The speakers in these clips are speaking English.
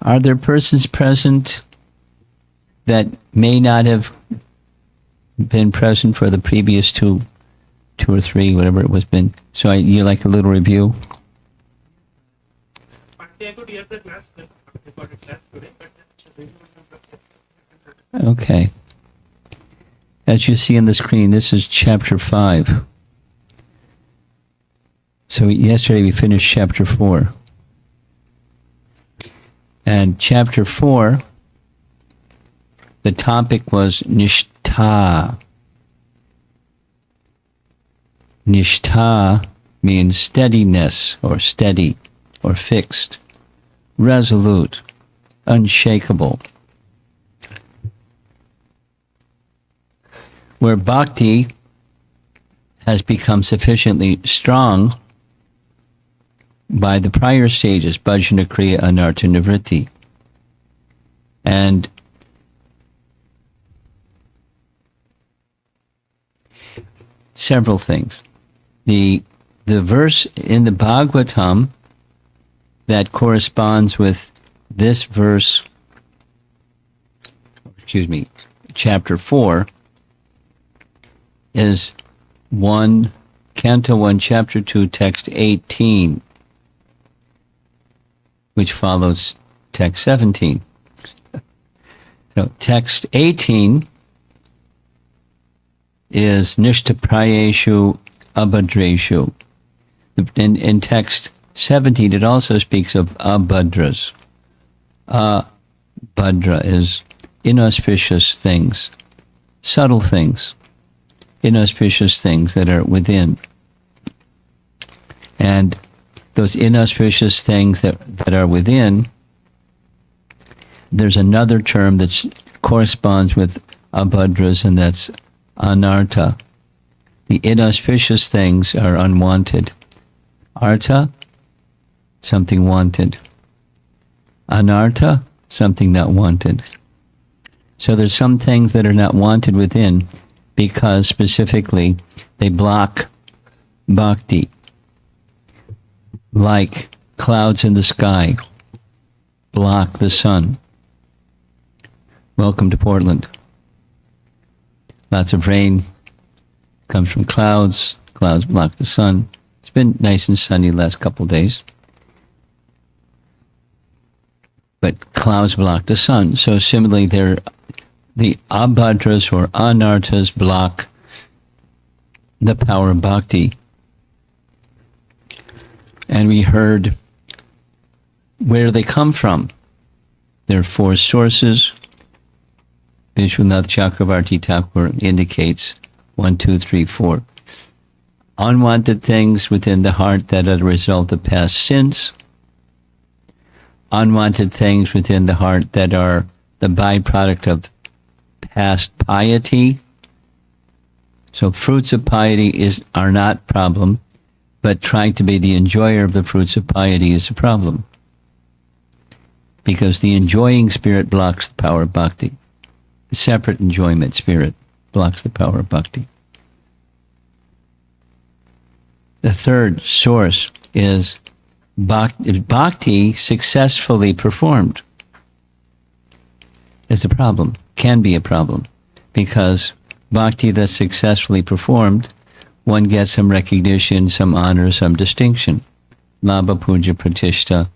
Are there persons present that may not have been present for the previous two or three, whatever it was been? So you like a little review? Okay. As you see on the screen, this is chapter 5. So yesterday we finished chapter 4. And chapter 4, the topic was nishtha. Nishtha means steadiness, or steady, or fixed, resolute, unshakable. Where bhakti has become sufficiently strong by the prior stages, bhajana, kriya, anartha, nivritti. And several things. The verse in the Bhagavatam that corresponds with this verse, chapter 4, is Canto 1, Chapter 2, Text 18, which follows Text 17. So Text 18 is Nishtaprayeshu Abhadreshu. In Text 17, it also speaks of Abhadras. Abhadra is inauspicious things, subtle things, inauspicious things that are within. And those inauspicious things that are within, there's another term that corresponds with abhadras, and that's anartha. The inauspicious things are unwanted. Artha, something wanted. Anartha, something not wanted. So there's some things that are not wanted within because specifically they block bhakti, like clouds in the sky block the sun. Welcome to Portland. Lots of rain comes from clouds. Clouds block the sun. It's been nice and sunny the last couple of days. But clouds block the sun. So similarly, the abhadras or anarthas block the power of bhakti. And we heard where they come from. There are 4 sources. Vishwanath Chakravarti Thakur indicates 1, 2, 3, 4. Unwanted things within the heart that are the result of past sins. Unwanted things within the heart that are the byproduct of past piety. So fruits of piety are not problem, but trying to be the enjoyer of the fruits of piety is a problem. Because the enjoying spirit blocks the power of bhakti. The separate enjoyment spirit blocks the power of bhakti. The third source is bhakti successfully performed. Is a problem, can be a problem, because bhakti that's successfully performed, one gets some recognition, some honor, some distinction, labha, puja, pratishta,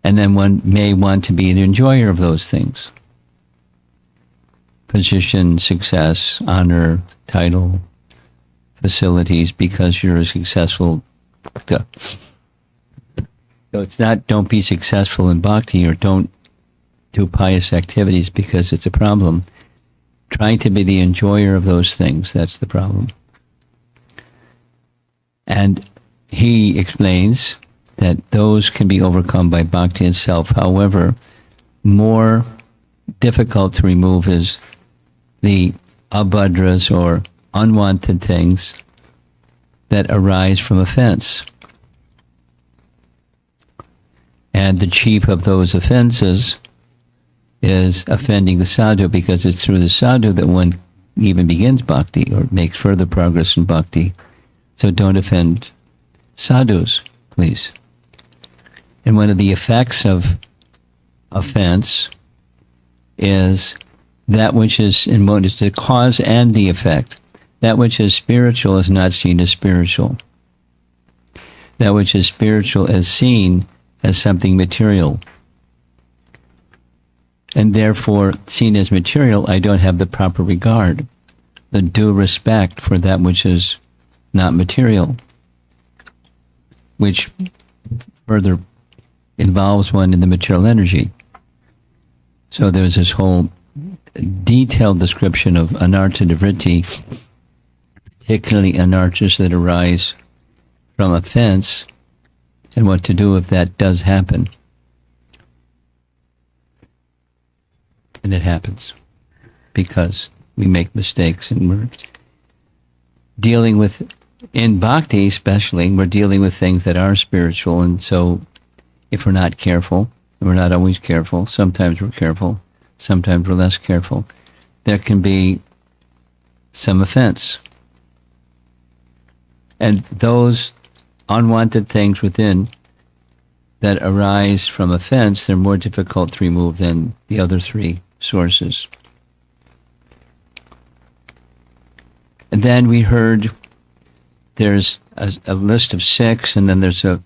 and then one may want to be the enjoyer of those things. Position, success, honor, title, facilities, because you're a successful bhakta. So it's not don't be successful in bhakti or don't do pious activities because it's a problem. Trying to be the enjoyer of those things, that's the problem. And he explains that those can be overcome by bhakti itself. However, more difficult to remove is the abhadras or unwanted things that arise from offense. And the chief of those offenses is offending the sadhu, because it's through the sadhu that one even begins bhakti or makes further progress in bhakti. So don't offend sadhus, please. And one of the effects of offense is that which is in what is the cause and the effect. That which is spiritual is not seen as spiritual. That which is spiritual is seen as something material. And therefore, seen as material, I don't have the proper regard, the due respect for that which is not material, which further involves one in the material energy. So there's this whole detailed description of anartha vritti, particularly anarthas that arise from offense, and what to do if that does happen. And it happens because we make mistakes, and we're dealing with, in bhakti especially, we're dealing with things that are spiritual, and so if we're not careful, and we're not always careful, sometimes we're careful, sometimes we're less careful, there can be some offense. And those unwanted things within that arise from offense, they're more difficult to remove than the other three sources. And then we heard there's a list of 6, and then there's a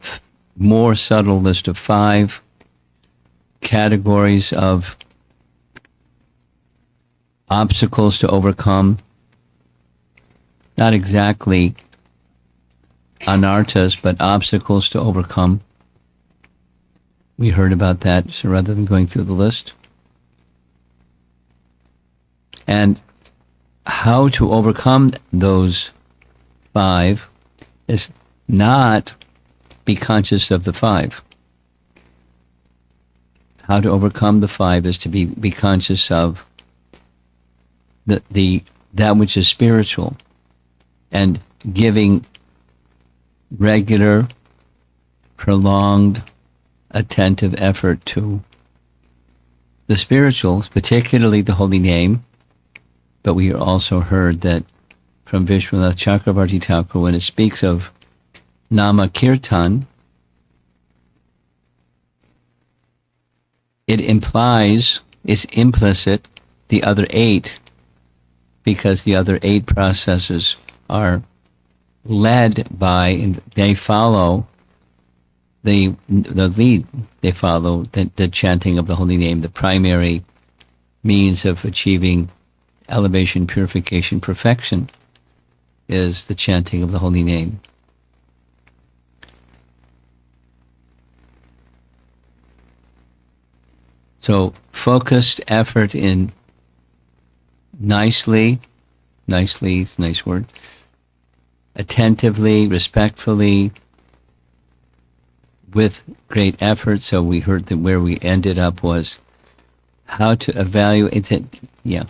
more subtle list of 5 categories of obstacles to overcome. Not exactly anarthas, but obstacles to overcome. We heard about that, so rather than going through the list. And how to overcome those 5 is not be conscious of the 5. How to overcome the 5 is to be conscious of that which is spiritual, and giving regular, prolonged, attentive effort to the spirituals, particularly the holy name. But we also heard that from Vishwanath Chakravarti Thakur, when it speaks of Nama Kirtan, it implies, it's implicit, the other 8, because the other 8 processes are led by, and they follow the lead. They follow the chanting of the holy name, the primary means of achieving elevation, purification, perfection is the chanting of the holy name. So focused effort in nicely, it's a nice word, attentively, respectfully, with great effort. So we heard that where we ended up was how to evaluate it. Yeah.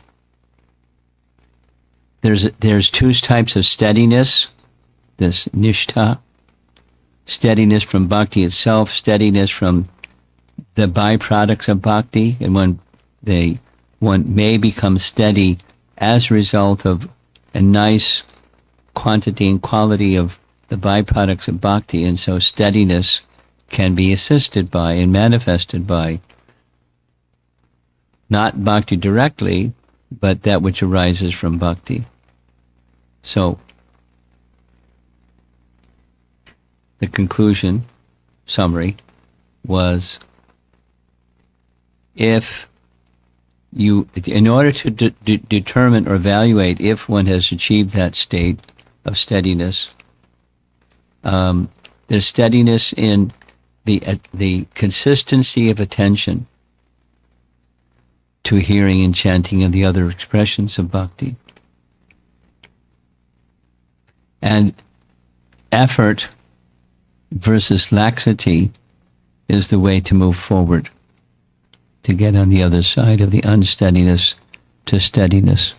There's 2 types of steadiness. This nishtha, steadiness from bhakti itself, steadiness from the byproducts of bhakti, and one may become steady as a result of a nice quantity and quality of the byproducts of bhakti, and so steadiness can be assisted by and manifested by not bhakti directly, but that which arises from bhakti. So, the conclusion, summary, was if you, in order to determine or evaluate if one has achieved that state of steadiness, there's steadiness in the consistency of attention to hearing and chanting and the other expressions of bhakti. And effort versus laxity is the way to move forward, to get on the other side of the unsteadiness to steadiness.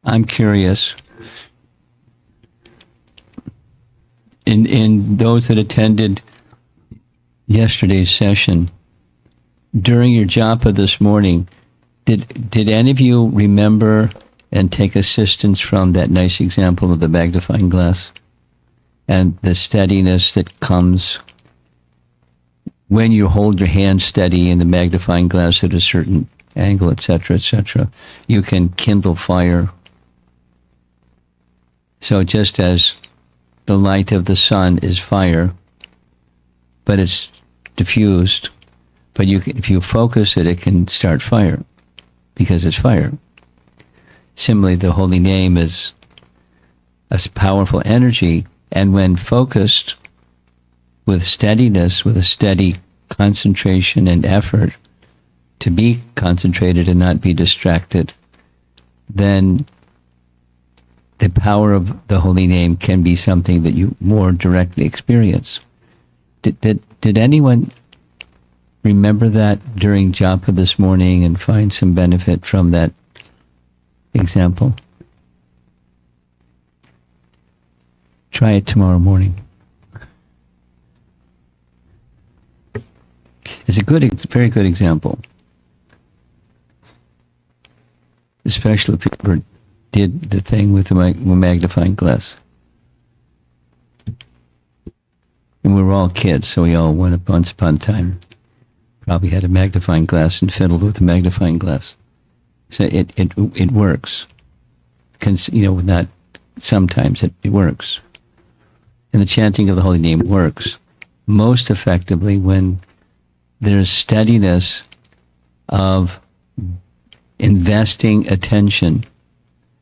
I'm curious, in those that attended yesterday's session, during your japa this morning, did any of you remember and take assistance from that nice example of the magnifying glass? and the steadiness that comes when you hold your hand steady in the magnifying glass at a certain angle, etc., etc., you can kindle fire. So just as the light of the sun is fire, but it's diffused, but if you focus it, it can start fire because it's fire. Similarly, the holy name is a powerful energy, and when focused with steadiness, with a steady concentration and effort to be concentrated and not be distracted, then the power of the holy name can be something that you more directly experience. Did anyone remember that during japa this morning and find some benefit from that example? Try it tomorrow morning. It's a very good example. Especially if you did the thing with the magnifying glass. And we were all kids, so we all went up once upon a time. Probably had a magnifying glass and fiddled with the magnifying glass. So it works. Not sometimes it works. And the chanting of the holy name works most effectively when there's steadiness of investing attention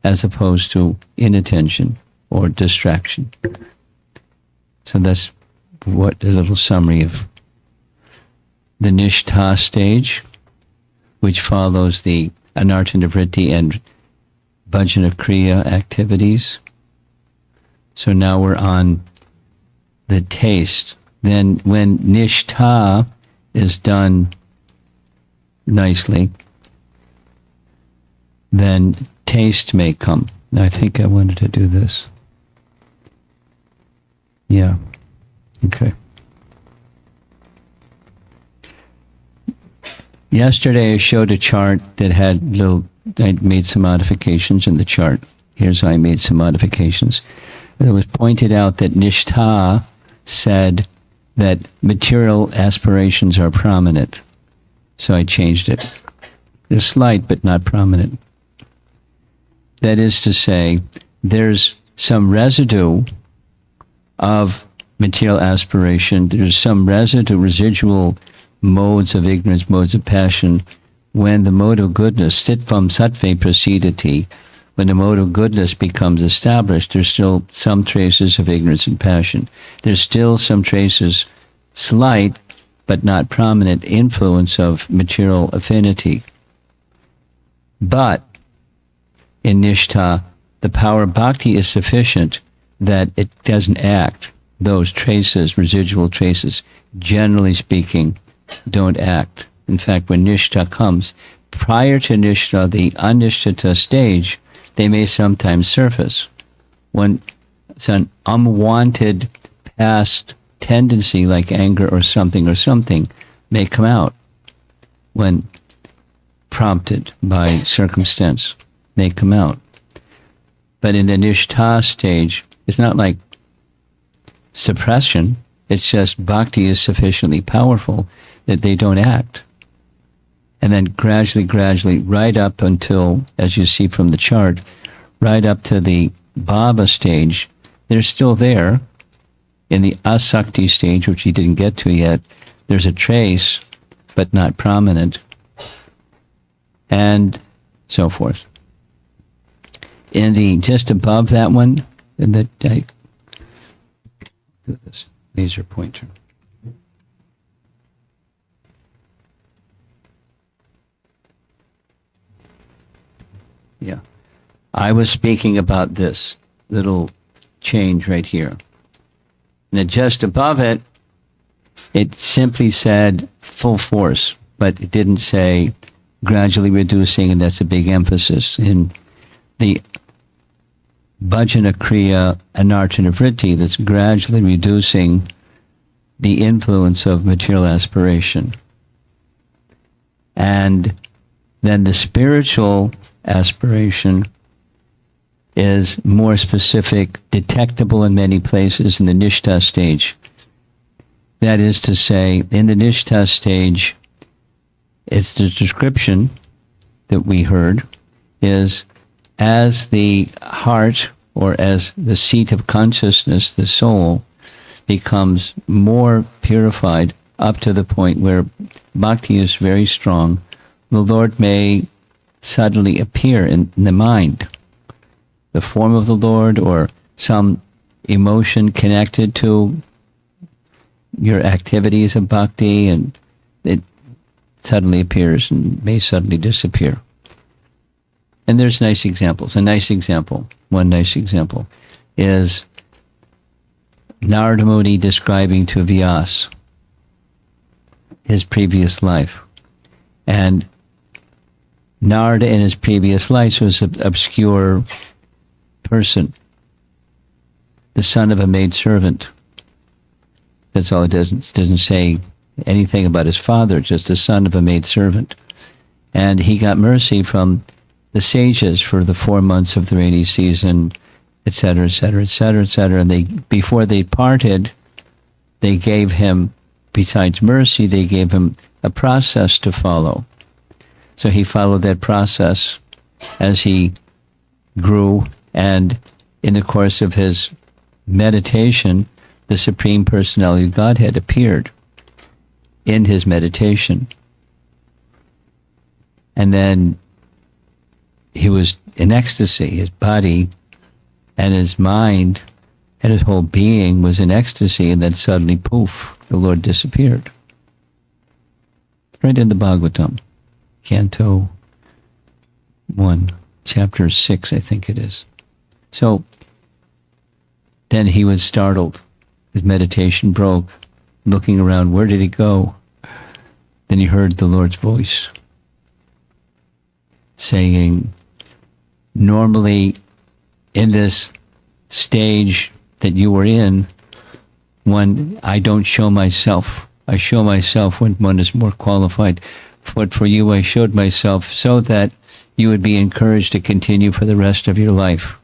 as opposed to inattention or distraction. So that's what a little summary of the Nishtha stage, which follows the Anartha-nivritti and Bhajana Kriya activities. So now we're on the taste. Then when Nishtha is done nicely, then taste may come. Now, I think I wanted to do this. Yeah. Okay. Yesterday I showed a chart that had I made some modifications in the chart. Here's how I made some modifications. It was pointed out that Nishtha said that material aspirations are prominent. So I changed it. They're slight but not prominent. That is to say, there's some residue of material aspiration. There's some residual modes of ignorance, modes of passion. When the mode of goodness, sitvam sattve prasidati, when the mode of goodness becomes established, there's still some traces of ignorance and passion. There's still some traces, slight but not prominent, influence of material affinity. But in Nishtha, the power of bhakti is sufficient that it doesn't act. Those traces, residual traces, generally speaking, don't act. In fact, when Nishtha comes, prior to Nishtha, the Anishtata stage, they may sometimes surface. When it's an unwanted past tendency like anger or something may come out when prompted by circumstance, may come out. But in the Nishtha stage, it's not like suppression. It's just bhakti is sufficiently powerful that they don't act. And then gradually, right up until, as you see from the chart, right up to the bhava stage, they're still there. In the asakti stage, which he didn't get to yet, there's a trace, but not prominent, and so forth. In the just above that one, and that I do this laser pointer. Yeah, I was speaking about this little change right here. And just above it, it simply said full force, but it didn't say gradually reducing, and that's a big emphasis. In the Bhajana Kriya Anartha-nivritti, that's gradually reducing the influence of material aspiration. And then the spiritual aspiration is more specific, detectable in many places in the Nishtha stage. That is to say, in the Nishtha stage, it's the description that we heard is as the heart or as the seat of consciousness, the soul, becomes more purified up to the point where bhakti is very strong, the Lord may suddenly appear in the mind. The form of the Lord or some emotion connected to your activities of bhakti, and it suddenly appears and may suddenly disappear. And there's nice examples. One nice example is Narada Muni describing to Vyas his previous life. And Narada in his previous life was an obscure person, the son of a maidservant. That's all. It doesn't say anything about his father, just the son of a maidservant. And he got mercy from the sages for the 4 months of the rainy season, etc., etc., etc., etc. And before they parted, they gave him, besides mercy, they gave him a process to follow. So he followed that process as he grew, and in the course of his meditation, the Supreme Personality of Godhead appeared in his meditation. And then he was in ecstasy. His body and his mind and his whole being was in ecstasy, and then suddenly, poof, the Lord disappeared. Right in the Bhagavatam, Canto 1, Chapter 6, I think it is. So then he was startled. His meditation broke. Looking around, where did he go? Then he heard the Lord's voice saying, normally in this stage that you were in, I don't show myself. I show myself when one is more qualified. But for you, I showed myself so that you would be encouraged to continue for the rest of your life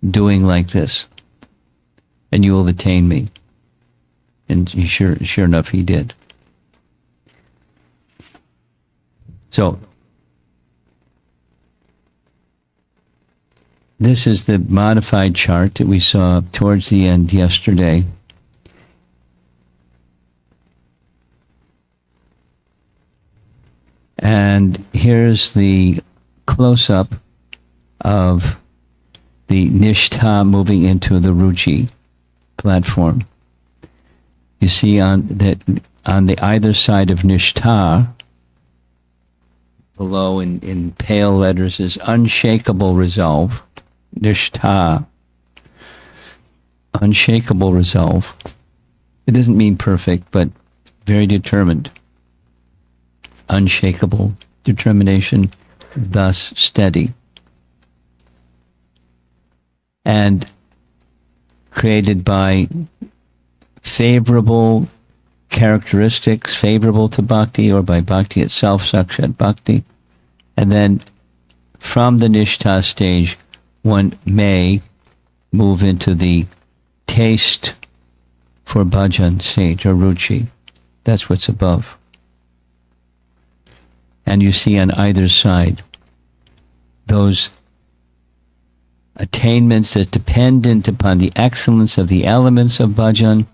doing like this. And you will attain me. And sure enough, he did. So, this is the modified chart that we saw towards the end yesterday. And here's the close-up of the Nishtha moving into the ruchi platform. You see on the either side of Nishtha, below in pale letters, is unshakable resolve. Nishtha, unshakable resolve. It doesn't mean perfect, but very determined. Unshakable determination, thus steady. And created by favorable characteristics, favorable to bhakti, or by bhakti itself, sakshat bhakti. And then from the Nishtha stage, one may move into the taste for bhajan stage, or ruchi. That's what's above. And you see on either side those attainments that dependent upon the excellence of the elements of bhajan.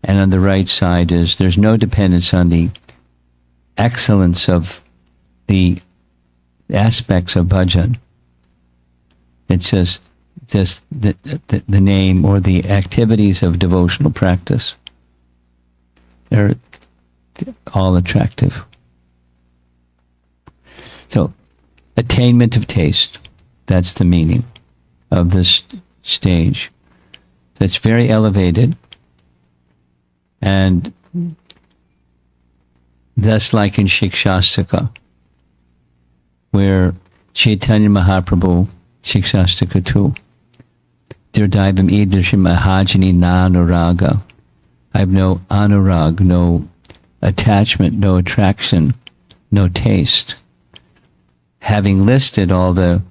And on the right side is there's no dependence on the excellence of the aspects of bhajan. It's just the name or the activities of devotional practice. They're all attractive. So, attainment of taste, that's the meaning of this stage. It's very elevated, and thus like in Shikshastaka, where Chaitanya Mahaprabhu, Shikshastaka 2, Dirdivam Idrishim Ahajani Nanuraga. I have no anurag, no attachment, no attraction, no taste. Having listed all the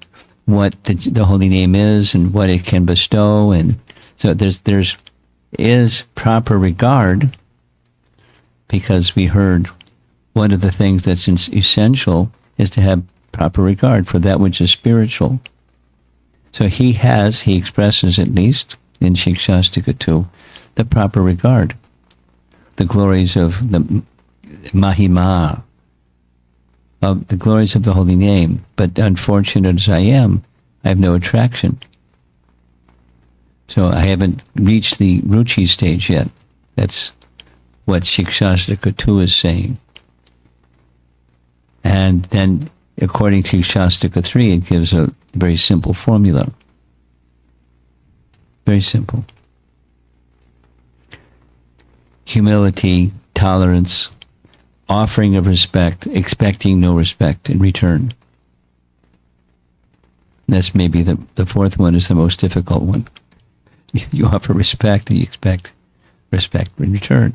what the holy name is and what it can bestow, and so there's is proper regard, because we heard one of the things that's essential is to have proper regard for that which is spiritual. So he expresses, at least in Shikshastika 2, the proper regard, the glories of the Mahima, of the glories of the holy name. But unfortunate as I am, I have no attraction. So I haven't reached the ruchi stage yet. That's what Shikshastika 2 is saying. And then, according to Shastika 3, it gives a very simple formula. Very simple. Humility, tolerance, offering of respect, expecting no respect in return. That's maybe the fourth one is the most difficult one. You offer respect and you expect respect in return.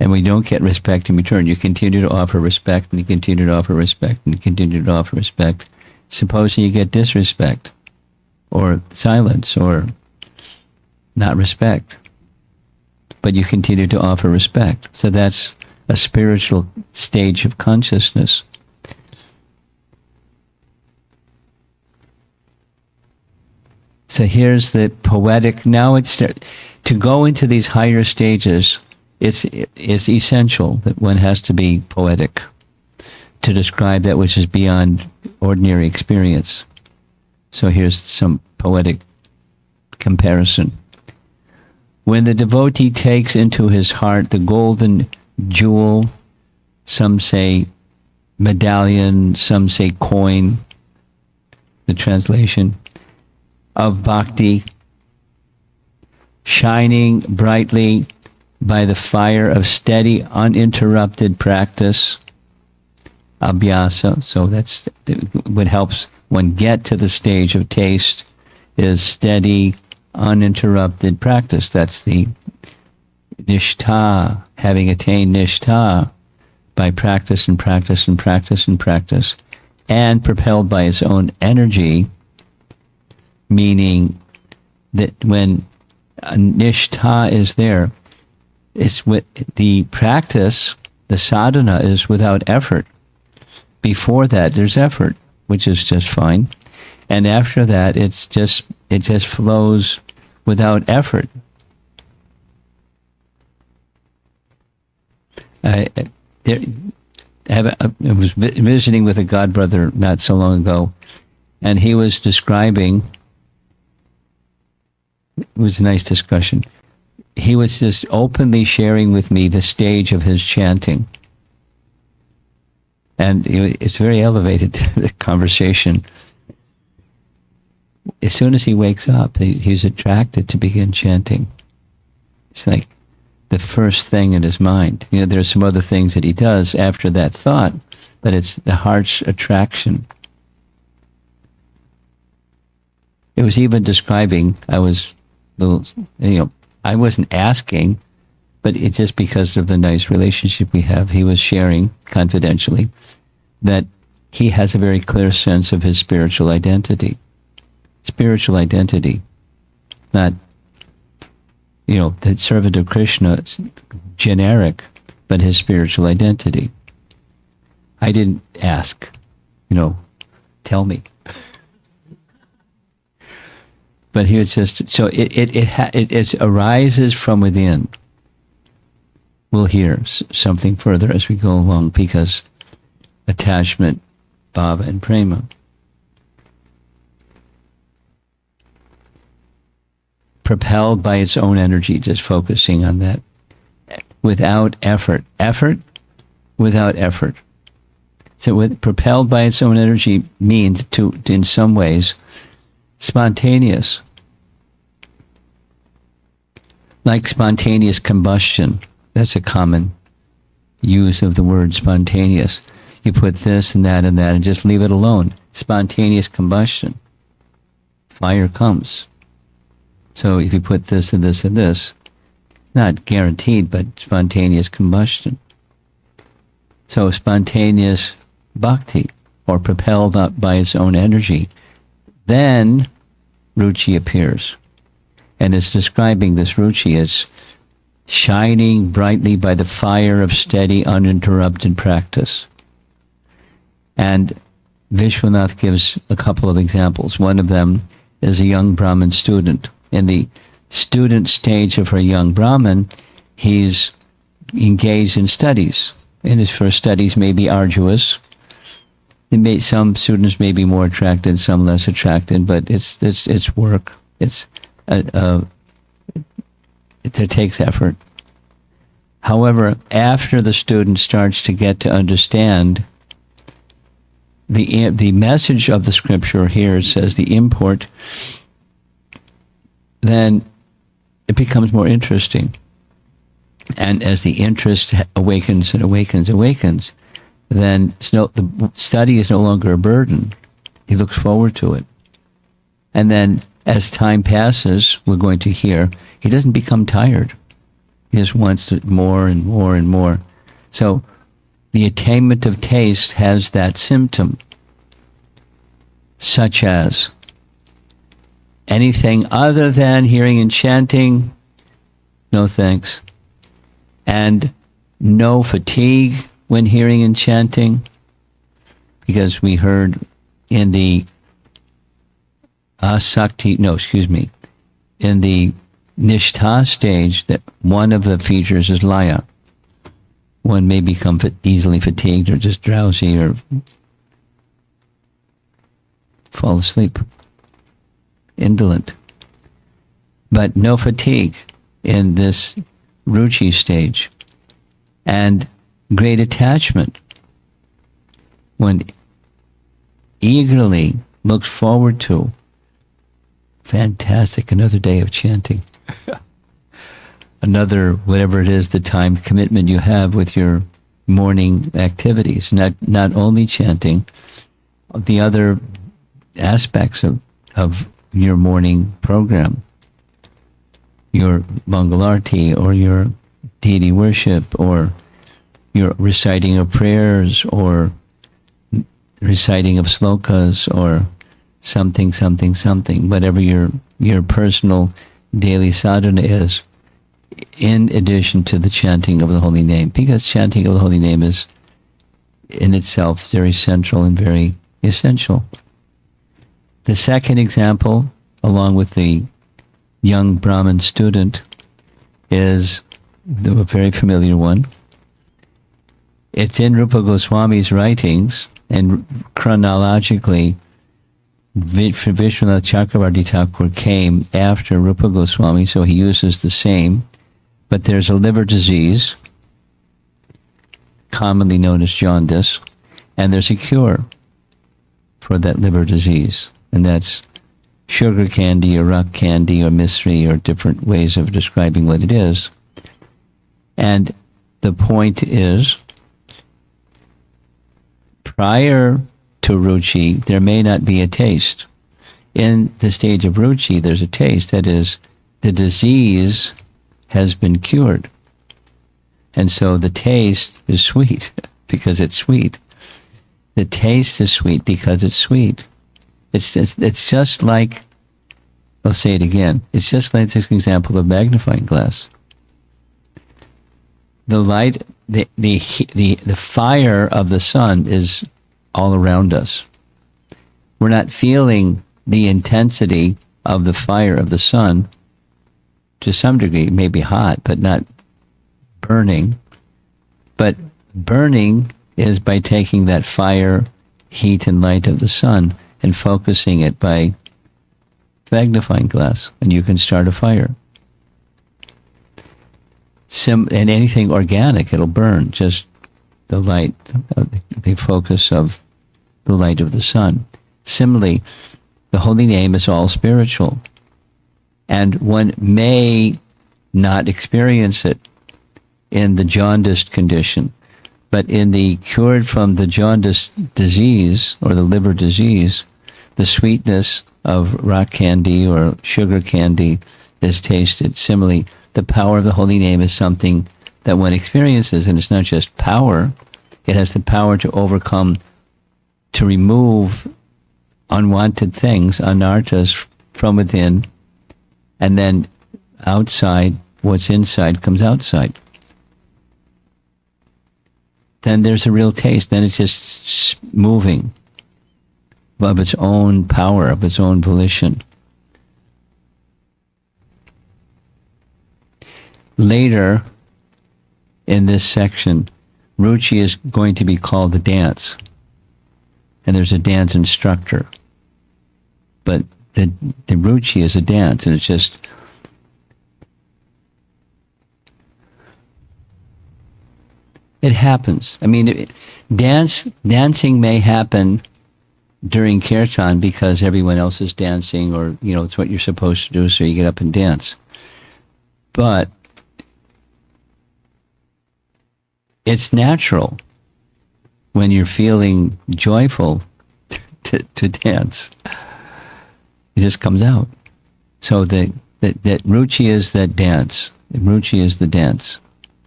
And when you don't get respect in return, you continue to offer respect and you continue to offer respect and you continue to offer respect. Supposing you get disrespect or silence or not respect, but you continue to offer respect. So that's a spiritual stage of consciousness. So here's the poetic. Now it's to go into these higher stages. It's essential that one has to be poetic to describe that which is beyond ordinary experience. So here's some poetic comparison. When the devotee takes into his heart the golden jewel, some say medallion, some say coin, the translation, of bhakti, shining brightly by the fire of steady, uninterrupted practice, abhyasa. So that's what helps one get to the stage of taste, is steady, uninterrupted practice. That's the nishtha, having attained nishtha by practice and practice and practice and practice, and propelled by its own energy, meaning that when nishtha is there, it's with the practice, the sadhana is without effort. Before that, there's effort, which is just fine. And after that, it just flows without effort. I was visiting with a godbrother not so long ago, and he was describing, it was a nice discussion, he was just openly sharing with me the stage of his chanting. And it's very elevated, the conversation. As soon as he wakes up, he's attracted to begin chanting. It's like the first thing in his mind. There's some other things that he does after that thought, but it's the heart's attraction. It was even describing, I was I wasn't asking, but it's just because of the nice relationship we have. He was sharing confidentially that he has a very clear sense of his spiritual identity. Spiritual identity, not, the servant of Krishna, generic, but his spiritual identity. I didn't ask, tell me. But he was just, so it arises from within. We'll hear something further as we go along, because attachment, bhava, and prema. Propelled by its own energy, just focusing on that. Without effort. Effort without effort. So propelled by its own energy means, in some ways, spontaneous. Like spontaneous combustion. That's a common use of the word spontaneous. You put this and that and just leave it alone. Spontaneous combustion. Fire comes. So if you put this and this and this, it's not guaranteed, but spontaneous combustion. So spontaneous bhakti, or propelled up by its own energy, then ruchi appears. And it's describing this ruchi as shining brightly by the fire of steady, uninterrupted practice. And Vishwanath gives a couple of examples. One of them is a young Brahmin student. In the student stage of her young Brahmin, he's engaged in studies. And his first studies may be arduous. Some students may be more attracted, some less attracted, but it's work. It takes effort. However, after the student starts to get to understand the message of the scripture here, says the import, then it becomes more interesting. And as the interest awakens and awakens, then the study is no longer a burden. He looks forward to it. And then as time passes, we're going to hear, he doesn't become tired. He just wants more and more and more. So the attainment of taste has that symptom, such as anything other than hearing and chanting, no thanks. And no fatigue when hearing and chanting, because we heard in the in the nishtha stage that one of the features is laya. One may become easily fatigued or just drowsy or fall asleep, indolent. But no fatigue in this ruchi stage. And great attachment. One eagerly looks forward to, fantastic, another day of chanting. Another, whatever it is, the time commitment you have with your morning activities, not only chanting, the other aspects of your morning program, your Mangalarti or your deity worship or your reciting of prayers or reciting of slokas or something, whatever your personal daily sadhana is, in addition to the chanting of the holy name, because chanting of the holy name is in itself very central and very essential. The second example, along with the young Brahmin student, is a very familiar one. It's in Rupa Goswami's writings, and chronologically, Vishwanath Chakravarti Thakur came after Rupa Goswami, so he uses the same. But there's a liver disease, commonly known as jaundice, and there's a cure for that liver disease, and that's sugar candy or rock candy or misri or different ways of describing what it is. And the point is, prior to ruchi, there may not be a taste. In the stage of ruchi, there's a taste. That is, the disease has been cured. And so the taste is sweet because it's sweet. The taste is sweet because it's sweet. It's just like, I'll say it again, it's just like this example of magnifying glass. The light, the fire of the sun is all around us. We're not feeling the intensity of the fire of the sun. To some degree, it may be hot, but not burning. But burning is by taking that fire, heat, and light of the sun and focusing it by magnifying glass, and you can start a fire. And anything organic, it'll burn, just the light, the focus of the light of the sun. Similarly, the holy name is all spiritual, and one may not experience it in the jaundiced condition, but in the cured from the jaundice disease or the liver disease, the sweetness of rock candy or sugar candy is tasted. Similarly, the power of the holy name is something that one experiences, and it's not just power, it has the power to overcome, to remove unwanted things, anarthas from within, and then outside, what's inside comes outside. Then there's a real taste. Then it's just moving of its own power, of its own volition. Later in this section, ruchi is going to be called the dance. And there's a dance instructor. But the ruchi is a dance, and it's just it happens. I mean, dancing may happen during kirtan because everyone else is dancing, or it's what you're supposed to do, so you get up and dance. But it's natural when you're feeling joyful to dance. It just comes out. So that ruchi is that dance. Ruchi is the dance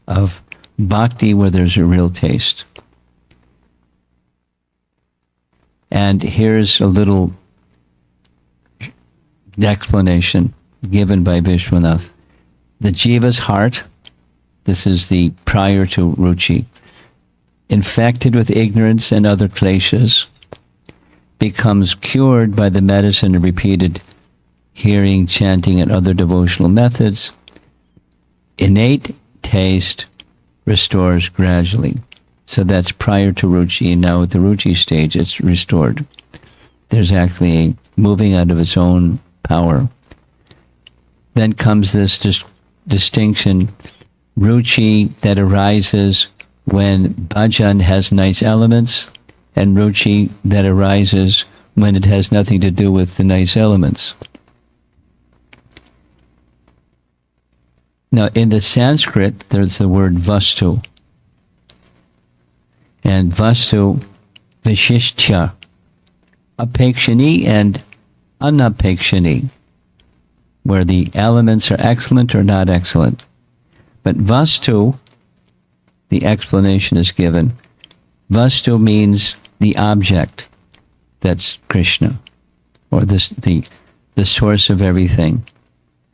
of bhakti where there's a real taste. And here's a little explanation given by Vishwanath. The jiva's heart, this is the prior to ruchi, infected with ignorance and other kleshas, becomes cured by the medicine of repeated hearing, chanting, and other devotional methods. Innate taste restores gradually. So that's prior to ruchi, and now at the ruchi stage, it's restored. There's actually a moving out of its own power. Then comes this distinction, ruchi that arises when bhajan has nice elements, and ruchi that arises when it has nothing to do with the nice elements. Now, in the Sanskrit, there's the word vastu. And vastu, vishishcha, apekshani and anapekshani, where the elements are excellent or not excellent. But vastu, the explanation is given. Vastu means the object, that's Krishna, or the source of everything.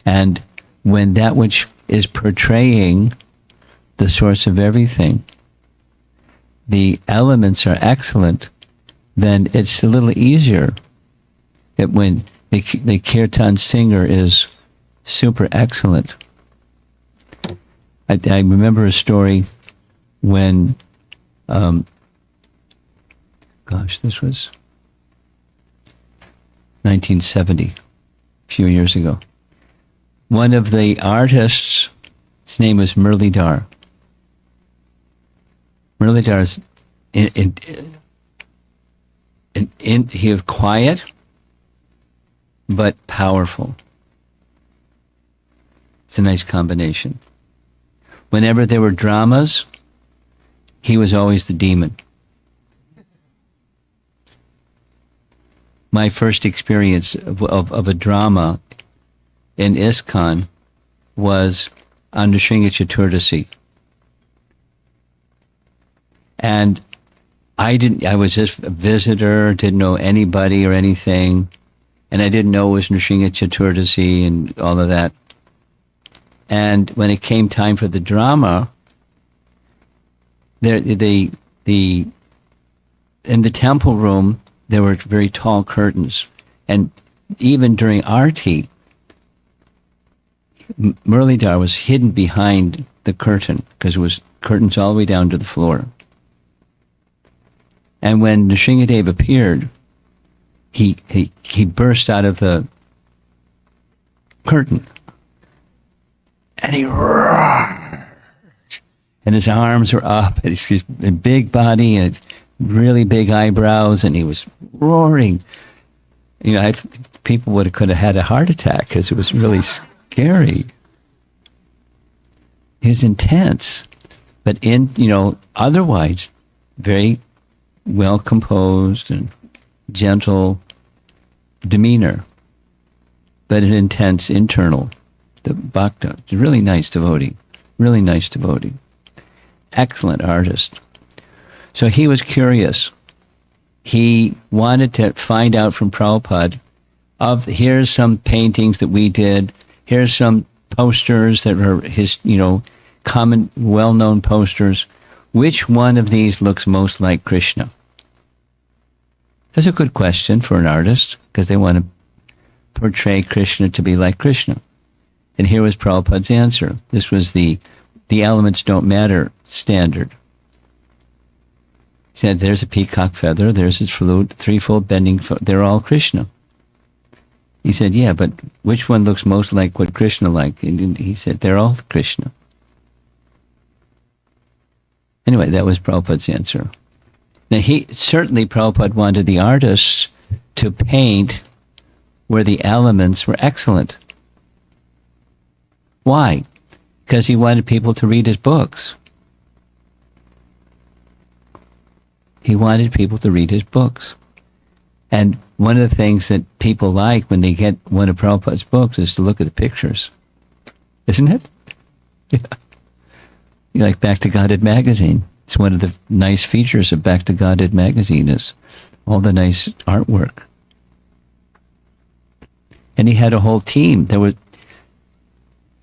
And when that which is portraying the source of everything, the elements are excellent, then it's a little easier. When the kirtan singer is super excellent. I remember a story when, this was 1970, a few years ago. One of the artists, his name was Muralidhar. Muralidhar is he was quiet but powerful. It's a nice combination. Whenever there were dramas, he was always the demon. My first experience of a drama in ISKCON was on Nrsimha Chaturdasi. And I was just a visitor, didn't know anybody or anything, and I didn't know it was Nrsimha Chaturdasi and all of that. And when it came time for the drama, in the temple room, there were very tall curtains. And even during Aarti, Muralidhar was hidden behind the curtain because it was curtains all the way down to the floor. And when Nrsimhadev appeared, he burst out of the curtain. And he roared. And his arms were up, and he's a big body and really big eyebrows, and he was roaring. People could have had a heart attack because it was really scary. He was intense, but otherwise very well composed and gentle demeanor, but an intense internal. The bhakta, really nice devotee, excellent artist. So he was curious, he wanted to find out from Prabhupada here's some paintings that we did, here's some posters that are his, common, well-known posters. Which one of these looks most like Krishna? That's a good question for an artist, because they want to portray Krishna to be like Krishna. And here was Prabhupada's answer. This was the elements don't matter standard. He said, there's a peacock feather, there's his flute, threefold bending, they're all Krishna. He said, yeah, but which one looks most like what Krishna liked? And he said, they're all Krishna. Anyway, that was Prabhupada's answer. Now, Prabhupada wanted the artists to paint where the elements were excellent. Why? Because he wanted people to read his books. He wanted people to read his books. And one of the things that people like when they get one of Prabhupada's books is to look at the pictures. Isn't it? Yeah. You like Back to Godhead magazine. It's one of the nice features of Back to Godhead magazine is all the nice artwork. And he had a whole team.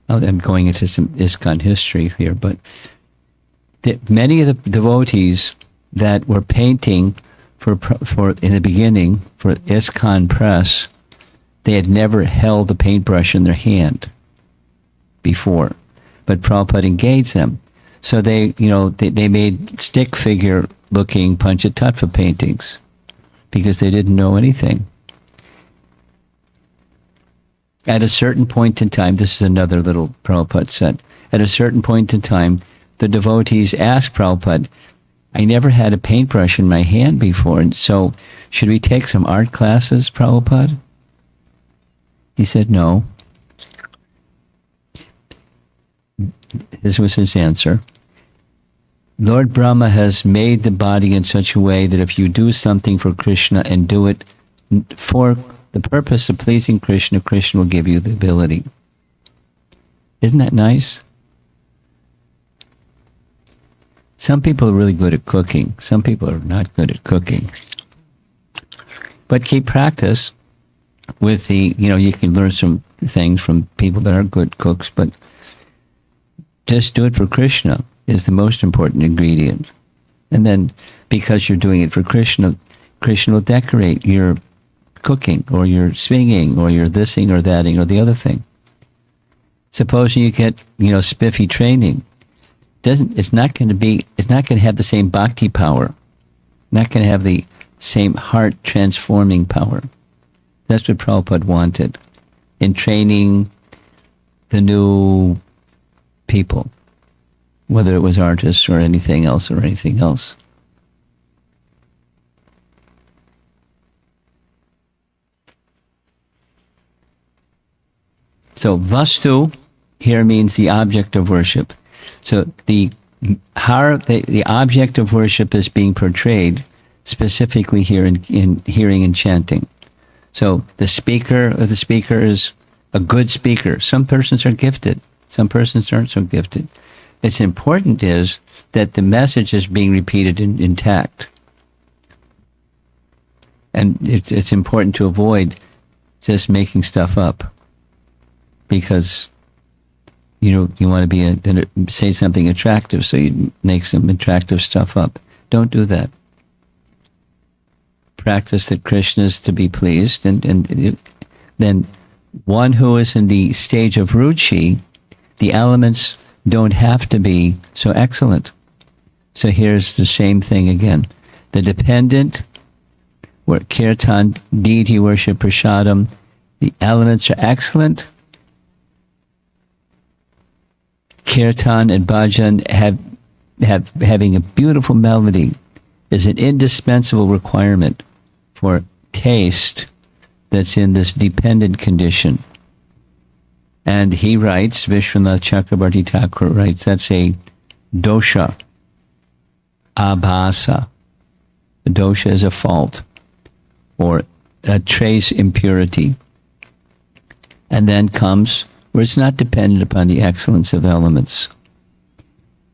I'm going into some ISKCON history here, but many of the devotees that were painting for in the beginning for ISKCON Press, they had never held a paintbrush in their hand before, but Prabhupada engaged them. So they made stick figure looking Panchatattva paintings because they didn't know anything. At a certain point in time, this is another little Prabhupada said, at a certain point in time, the devotees asked Prabhupada, I never had a paintbrush in my hand before, and so should we take some art classes, Prabhupada? He said no. This was his answer. Lord Brahma has made the body in such a way that if you do something for Krishna and do it for the purpose of pleasing Krishna, Krishna will give you the ability. Isn't that nice? Some people are really good at cooking. Some people are not good at cooking. But keep practice with you can learn some things from people that are good cooks, but just do it for Krishna is the most important ingredient. And then because you're doing it for Krishna, Krishna will decorate your cooking or your singing or your thising or thating or the other thing. Supposing you get, spiffy training, it's not going to have the same bhakti power, not going to have the same heart transforming power. That's what Prabhupada wanted in training the new people, whether it was artists or anything else. So vastu here means the object of worship. So the object of worship is being portrayed specifically here in hearing and chanting. So the speaker is a good speaker. Some persons are gifted. Some persons aren't so gifted. It's important is that the message is being repeated intact. And it's important to avoid just making stuff up. Because you want to say something attractive, so you make some attractive stuff up. Don't do that. Practice that Krishna is to be pleased, and then one who is in the stage of ruchi, the elements don't have to be so excellent. So here's the same thing again. The dependent, where kirtan, deity worship, prasadam, the elements are excellent. Kirtan and bhajan having a beautiful melody is an indispensable requirement for taste that's in this dependent condition. And he writes, Vishwanath Chakrabarti Thakur writes, that's a dosha, abhasa. A dosha is a fault or a trace impurity. And then comes where it's not dependent upon the excellence of elements.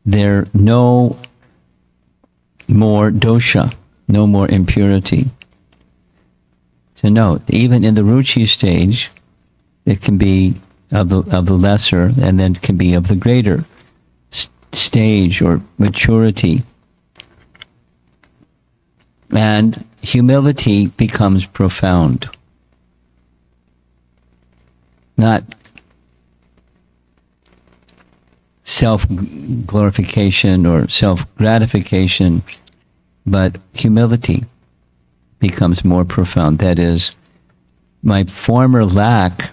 There no more dosha. no more impurity. So note, even in the ruchi stage, it can be of the lesser, and then can be of the greater stage or maturity. And humility becomes profound. Not self-glorification or self-gratification, but humility becomes more profound. That is, my former lack,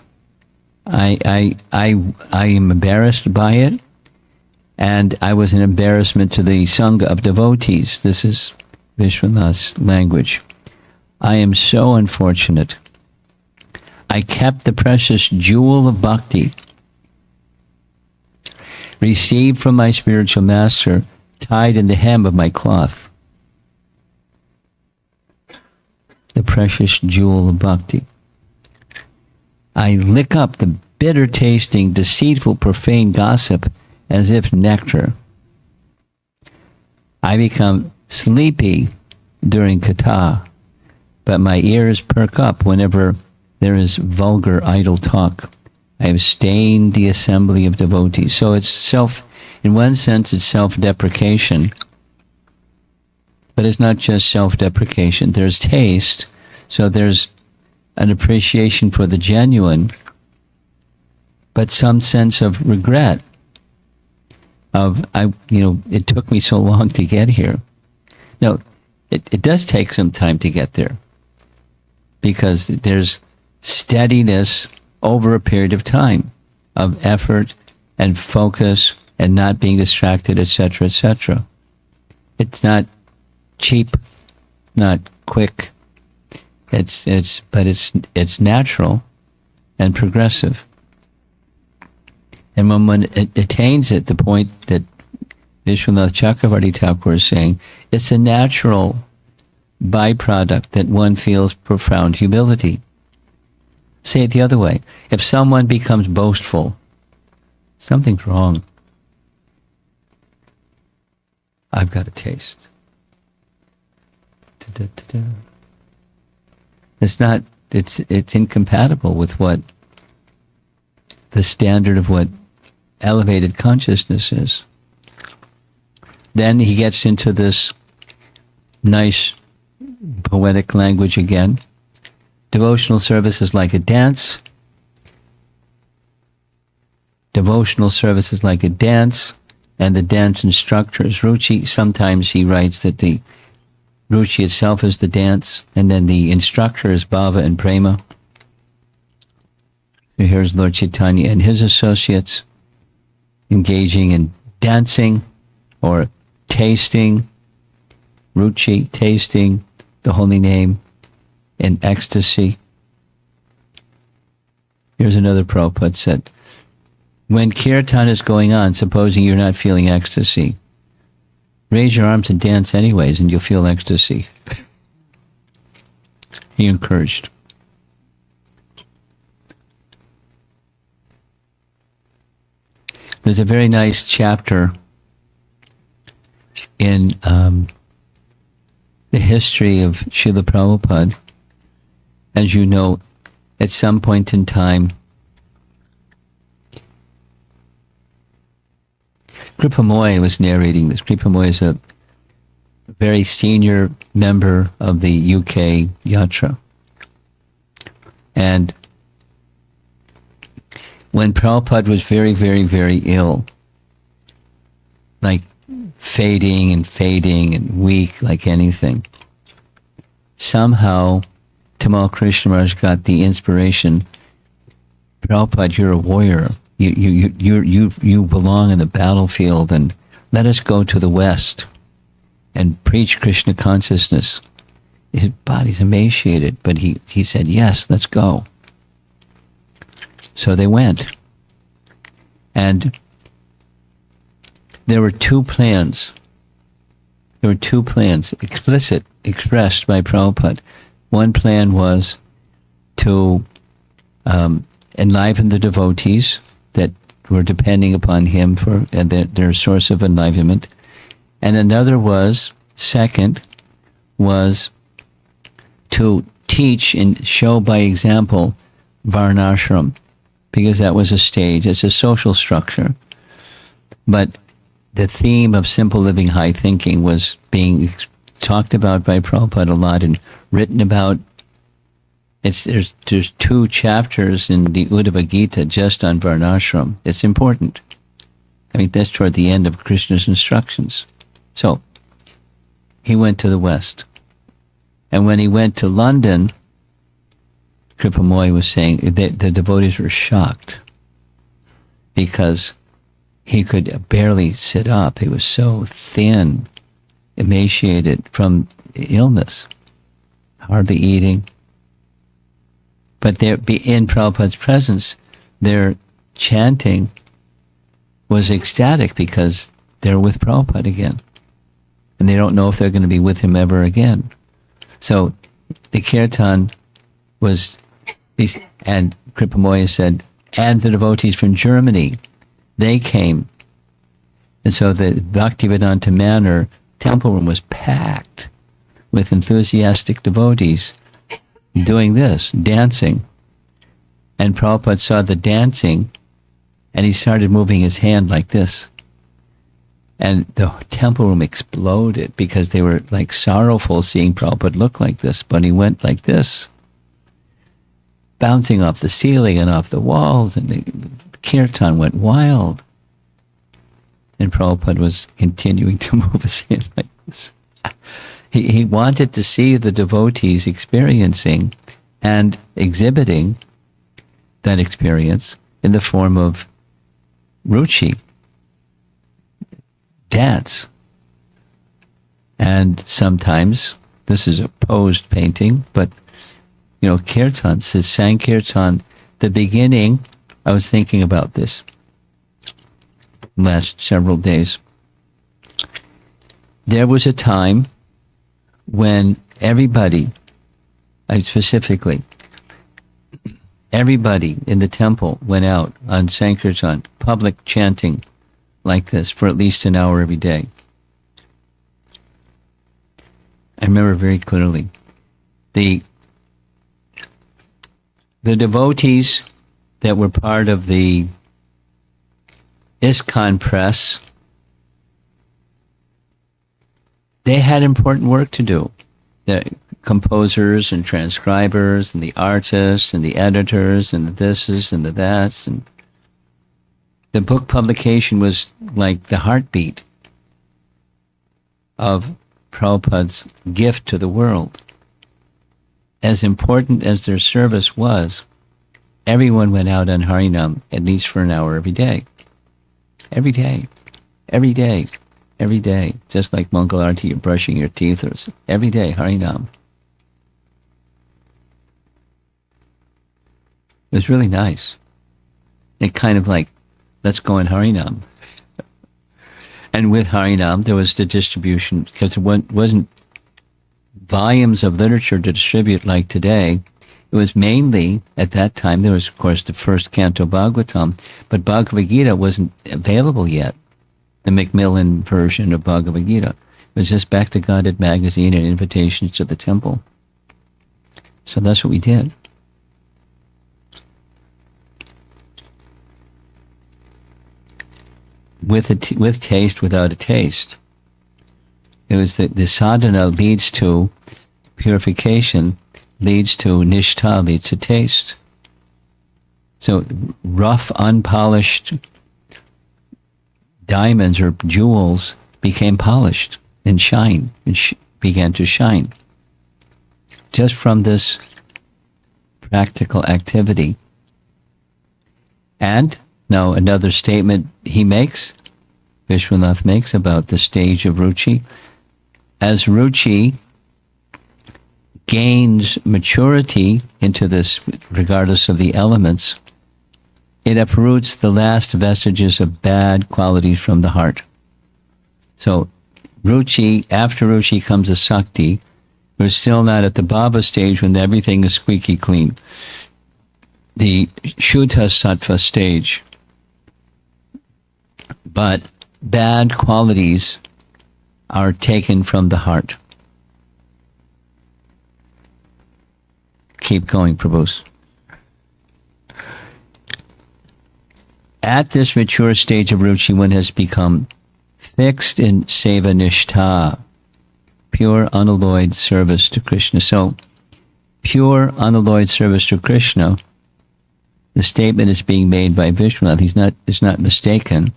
I am embarrassed by it, and I was an embarrassment to the Sangha of devotees. This is Vishwanath's language. I am so unfortunate. I kept the precious jewel of bhakti received from my spiritual master tied in the hem of my cloth. The precious jewel of bhakti. I lick up the bitter tasting, deceitful, profane gossip as if nectar. I become sleepy during katha, but my ears perk up whenever there is vulgar idle talk. I have stained the assembly of devotees. So it's in one sense, it's self-deprecation, but it's not just self-deprecation. There's taste, so there's an appreciation for the genuine, but some sense of regret of, it took me so long to get here. No, it does take some time to get there, because there's steadiness over a period of time of effort and focus and not being distracted, etc., etc. It's not cheap, not quick. But it's natural and progressive. And when one attains it, the point that Vishwanath Chakravarti Thakur is saying, it's a natural byproduct that one feels profound humility. Say it the other way. If someone becomes boastful, something's wrong. I've got a taste. Da-da-da-da. It's incompatible with what the standard of what elevated consciousness is. Then he gets into this nice poetic language again. Devotional service is like a dance. Devotional service is like a dance, and the dance instructor is ruchi. Sometimes he writes that the ruchi itself is the dance, and then the instructor is bhava and prema. So here's Lord Chaitanya and his associates engaging in dancing or tasting, ruchi, tasting the holy name in ecstasy. Here's another Prabhupada said, when kirtan is going on, supposing you're not feeling ecstasy, raise your arms and dance anyways, and you'll feel ecstasy. He encouraged. There's a very nice chapter in the history of Srila Prabhupada. As you know, at some point in time, Kripamoy was narrating this. Kripamoy is a very senior member of the UK Yatra. And when Prabhupada was very, very, very ill, like fading and weak like anything, somehow Tamal Krishna Maharaj got the inspiration, Prabhupada, you're a warrior. You belong in the battlefield, and let us go to the West and preach Krishna consciousness. His body's emaciated, but he said, yes, let's go. So they went. And there were two plans. Expressed by Prabhupada. One plan was to enliven the devotees that were depending upon him for their source of enlivenment. And another was, second, was to teach and show by example varnashram, because that was a stage, it's a social structure. But the theme of simple living, high thinking was being talked about by Prabhupada a lot and written about. There's 2 chapters in the Uddhava Gita just on varnashram. It's important. I mean, that's toward the end of Krishna's instructions. So, he went to the West. And when he went to London, Kripamoy was saying that the devotees were shocked because he could barely sit up. He was so thin, emaciated from illness, hardly eating. But in Prabhupada's presence, their chanting was ecstatic because they're with Prabhupada again. And they don't know if they're going to be with him ever again. So the kirtan was, and Kripamoya said, and the devotees from Germany, they came. And so the Bhaktivedanta Manor temple room was packed with enthusiastic devotees doing this, dancing. And Prabhupada saw the dancing, and he started moving his hand like this. And the temple room exploded because they were like sorrowful seeing Prabhupada look like this, but he went like this, bouncing off the ceiling and off the walls, and the kirtan went wild. And Prabhupada was continuing to move his hand like this. He wanted to see the devotees experiencing and exhibiting that experience in the form of ruchi, dance. And sometimes, this is a posed painting, but, kirtan, says Sankirtan, the beginning, I was thinking about this last several days. There was a time when everybody in the temple went out on Sankirtan, public chanting like this for at least an hour every day. I remember very clearly the devotees that were part of the ISKCON press, they had important work to do. The composers and transcribers and the artists and the editors and the thises and the that's. And the book publication was like the heartbeat of Prabhupada's gift to the world. As important as their service was, everyone went out on Harinam at least for an hour every day. Every day. Every day. Every day, just like Mangalarti, you're brushing your teeth, or every day, Harinam. It was really nice. It kind of like, let's go in Harinam. And with Harinam, there was the distribution, because there wasn't volumes of literature to distribute like today. It was mainly, at that time, there was, of course, the first canto Bhagavatam, but Bhagavad Gita wasn't available yet. The Macmillan version of Bhagavad Gita. It was just Back to Godhead magazine and invitations to the temple. So that's what we did. With taste, without a taste. It was the sadhana leads to purification, leads to nishtha, leads to taste. So rough, unpolished diamonds or jewels became polished and shine, and began to shine. Just from this practical activity. And now another statement Vishwanath makes about the stage of ruchi. As ruchi gains maturity into this, regardless of the elements, it uproots the last vestiges of bad qualities from the heart. So, ruchi, after ruchi comes a sakti. We're still not at the bhava stage when everything is squeaky clean. The shuddha sattva stage. But bad qualities are taken from the heart. keep going, Prabhus. At this mature stage of ruchi, one has become fixed in seva nishtha, pure unalloyed service to Krishna. So, pure unalloyed service to Krishna, the statement is being made by Vishwanath. He's not mistaken.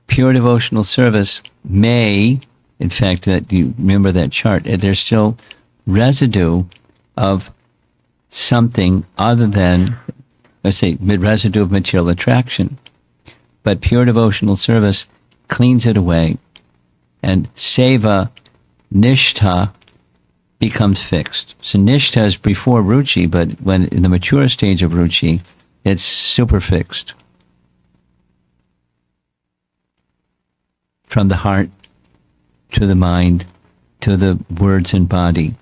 Pure devotional service may, in fact, that you remember that chart, there's still residue of something other than, let's say, residue of material attraction. But pure devotional service cleans it away, and seva nishtha becomes fixed. So nishtha is before ruchi, but when in the mature stage of ruchi, it's super fixed. From the heart to the mind to the words and body,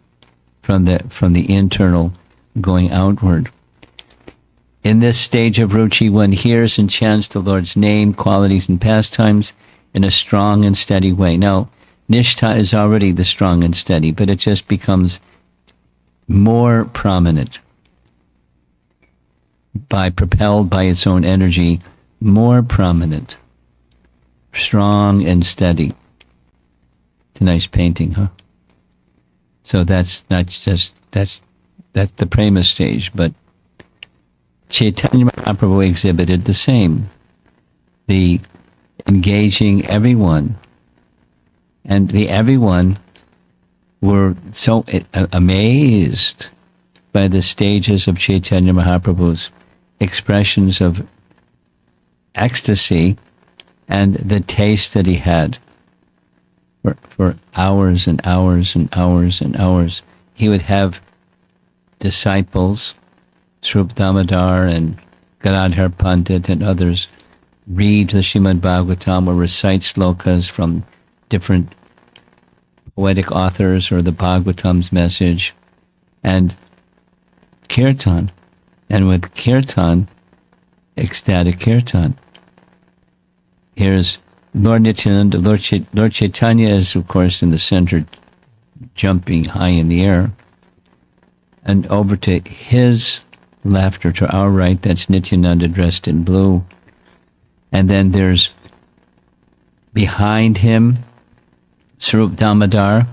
from the internal going outward. In this stage of ruchi, one hears and chants the Lord's name, qualities, and pastimes in a strong and steady way. Now, nishtha is already the strong and steady, but it just becomes more prominent propelled by its own energy, more prominent, strong and steady. It's a nice painting, huh? So that's the prema stage, but Chaitanya Mahaprabhu exhibited the same, the engaging everyone, and the everyone were so amazed by the stages of Chaitanya Mahaprabhu's expressions of ecstasy and the taste that he had for hours and hours and hours and hours. He would have disciples, Srup Damodar and Gadadhar Pandit and others, read the Srimad Bhagavatam or recite slokas from different poetic authors or the Bhagavatam's message, and kirtan. And with kirtan, ecstatic kirtan. Here's Lord Nityananda. Lord Chaitanya is, of course, in the center, jumping high in the air. And over to his left, or to our right, that's Nityananda dressed in blue. And then there's behind him, Swarup Damodar,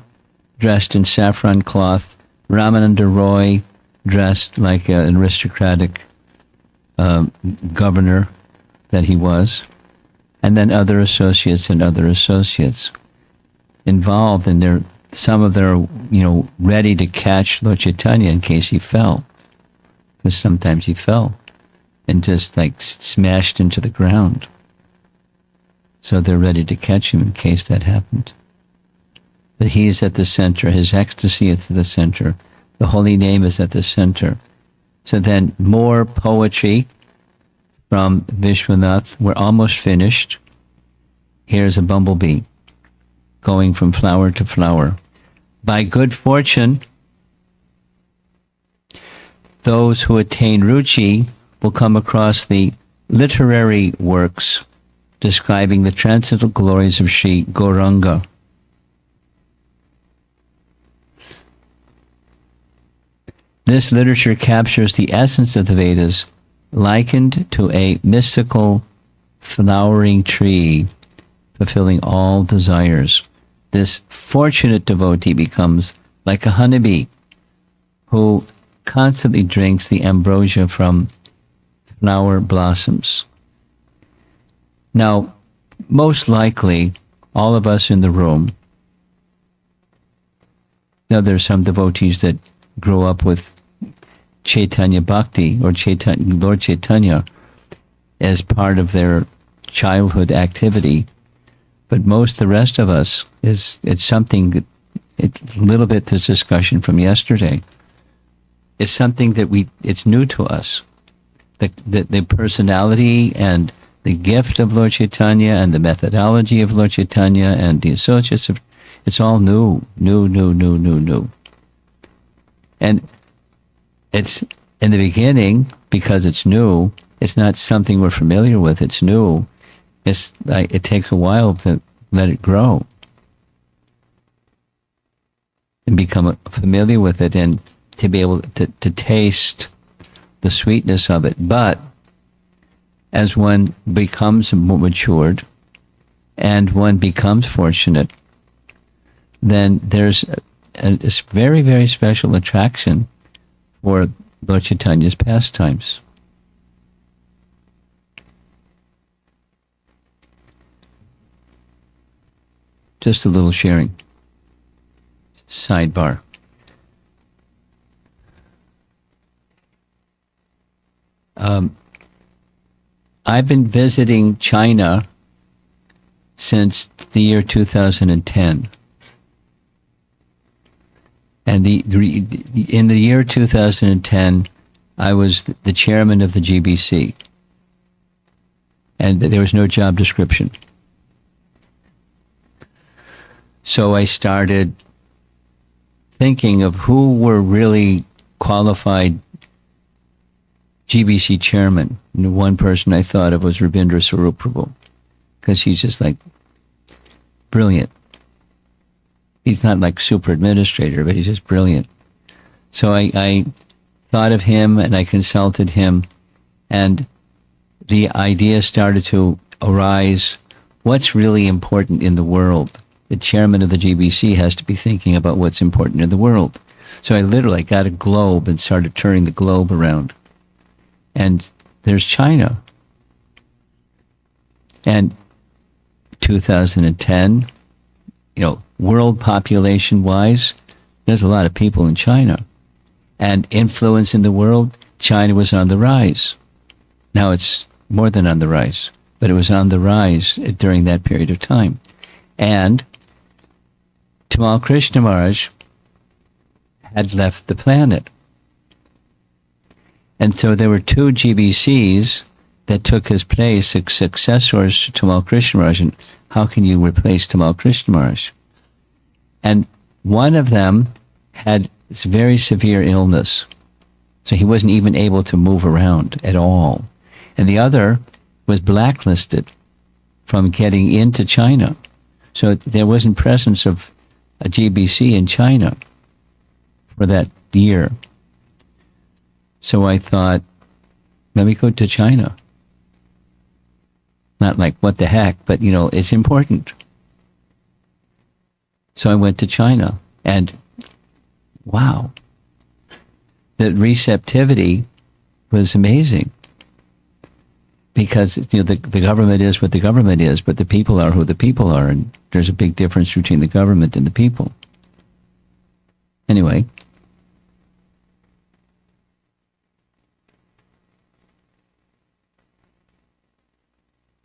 dressed in saffron cloth, Ramananda Roy, dressed like an aristocratic governor that he was, and then other associates involved, and some of them are, ready to catch Lord Chaitanya in case he fell, because sometimes he fell and just like smashed into the ground. So they're ready to catch him in case that happened. But he is at the center. His ecstasy is at the center. The holy name is at the center. So then more poetry from Vishwanath. We're almost finished. Here's a bumblebee going from flower to flower. By good fortune, those who attain ruchi will come across the literary works describing the transcendental glories of Sri Gauranga. This literature captures the essence of the Vedas, likened to a mystical flowering tree, fulfilling all desires. This fortunate devotee becomes like a honeybee who constantly drinks the ambrosia from flower blossoms. Now, most likely, all of us in the room, now there's some devotees that grow up with Chaitanya Bhakti or Lord Chaitanya as part of their childhood activity, but most of the rest of us it's something that, a little bit this discussion from yesterday, it's something that it's new to us. The personality and the gift of Lord Chaitanya and the methodology of Lord Chaitanya and the associates it's all new. And it's in the beginning, because it's new, it's not something we're familiar with, it's new. It's like it takes a while to let it grow and become familiar with it. And to be able to taste the sweetness of it. But as one becomes more matured and one becomes fortunate, then there's this very, very special attraction for Lord Chaitanya's pastimes. Just a little sharing. Sidebar. I've been visiting China since the year 2010. And in the year 2010, I was the chairman of the GBC. And there was no job description. So I started thinking of who were really qualified GBC chairman. And one person I thought of was Rabindra Swarup Prabhu, because he's just like brilliant. He's not like super administrator, but he's just brilliant. So I thought of him and I consulted him, and the idea started to arise, what's really important in the world? The chairman of the GBC has to be thinking about what's important in the world. So I literally got a globe and started turning the globe around. And there's China. And 2010, world population-wise, there's a lot of people in China. And influence in the world, China was on the rise. Now it's more than on the rise, but it was on the rise during that period of time. And Tamal Krishna Maharaj had left the planet. And so there were two GBCs that took his place, successors to Tamal Krishna Maharaj. And how can you replace Tamal Krishna Maharaj? And one of them had this very severe illness. So he wasn't even able to move around at all. And the other was blacklisted from getting into China. So there wasn't presence of a GBC in China for that year. So I thought, let me go to China. Not like, what the heck, but, it's important. So I went to China, and wow, the receptivity was amazing. Because, the government is what the government is, but the people are who the people are, and there's a big difference between the government and the people. Anyway.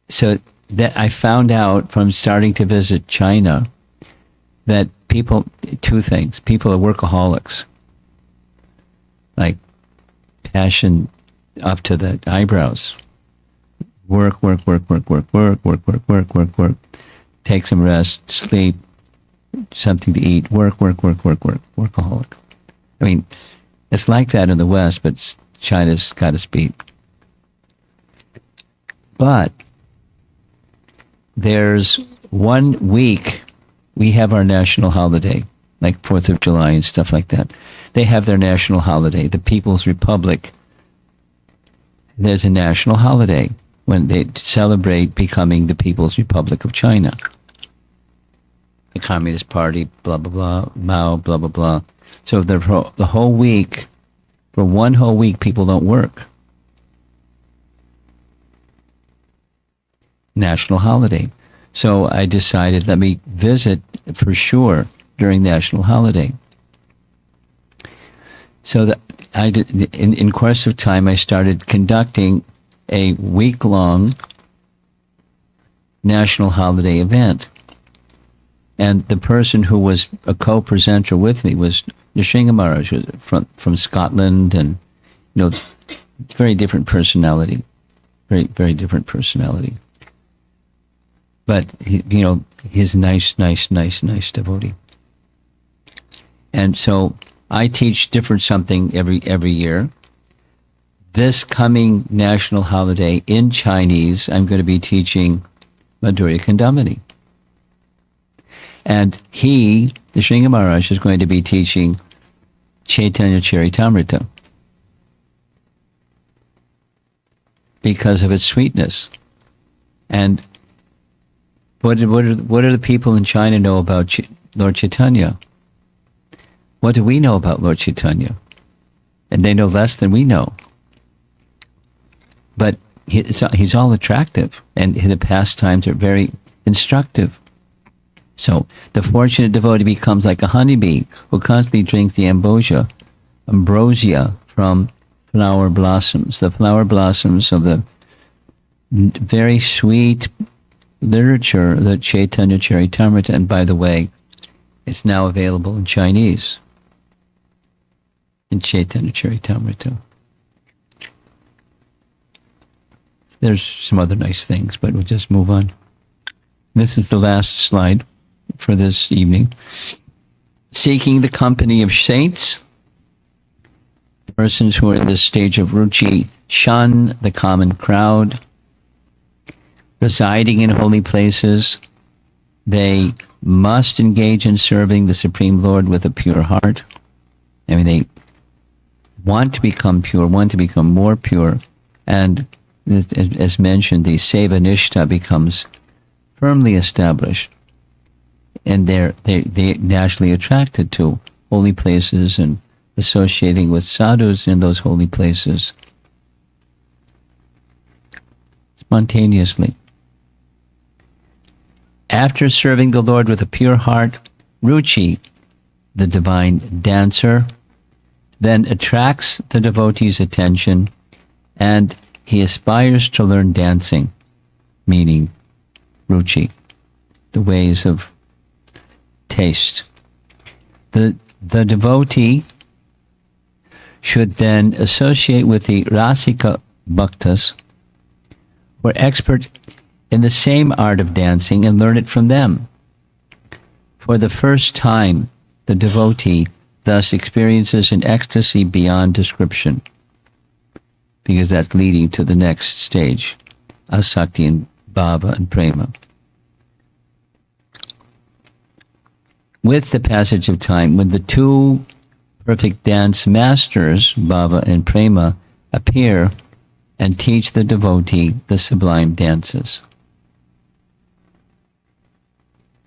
So that I found out from starting to visit China that two things. People are workaholics. Like passion up to the eyebrows. Work. Take some rest, sleep, something to eat. Work. Workaholic. I mean, it's like that in the West, but China's got its beat. But there's 1 week we have our national holiday, like 4th of July and stuff like that. They have their national holiday, the People's Republic. There's a national holiday when they celebrate becoming the People's Republic of China. The Communist Party, blah, blah, blah, Mao, blah, blah, blah. So the whole week, for 1 whole week, people don't work. National holiday. So I decided, let me visit for sure during national holiday. So that I did, in course of time, I started conducting a week-long national holiday event. And the person who was a co-presenter with me was Nishinga Maharaj, from Scotland, and very different personality, very, very different personality. But he's a nice devotee. And so I teach different something every year. This coming national holiday in Chinese, I'm going to be teaching Madhurya Kadambini. And the Sringa Maharaj, is going to be teaching Chaitanya Charitamrita because of its sweetness. And what do the people in China know about Lord Chaitanya? What do we know about Lord Chaitanya? And they know less than we know. But he's all attractive, and the pastimes are very instructive. So the fortunate devotee becomes like a honeybee who constantly drinks the ambrosia from flower blossoms, the flower blossoms of the very sweet literature, the Chaitanya Charitamrita. And by the way, it's now available in Chinese, in Chaitanya Charitamrita. There's some other nice things, but we'll just move on. This is the last slide for this evening. Seeking the company of saints, persons who are in this stage of ruchi shun the common crowd. Residing in holy places, they must engage in serving the Supreme Lord with a pure heart. I mean, they want to become pure, want to become more pure, and as mentioned, the seva nishta becomes firmly established, and they're naturally attracted to holy places and associating with sadhus in those holy places spontaneously. After serving the Lord with a pure heart, ruchi, the divine dancer, then attracts the devotee's attention, and he aspires to learn dancing, meaning ruchi, the ways of taste. The devotee should then associate with the rasika bhaktas, who are expert in the same art of dancing, and learn it from them. For the first time, the devotee thus experiences an ecstasy beyond description, because that's leading to the next stage, asakti and bhava and prema. With the passage of time, when the two perfect dance masters, bhava and prema, appear and teach the devotee the sublime dances.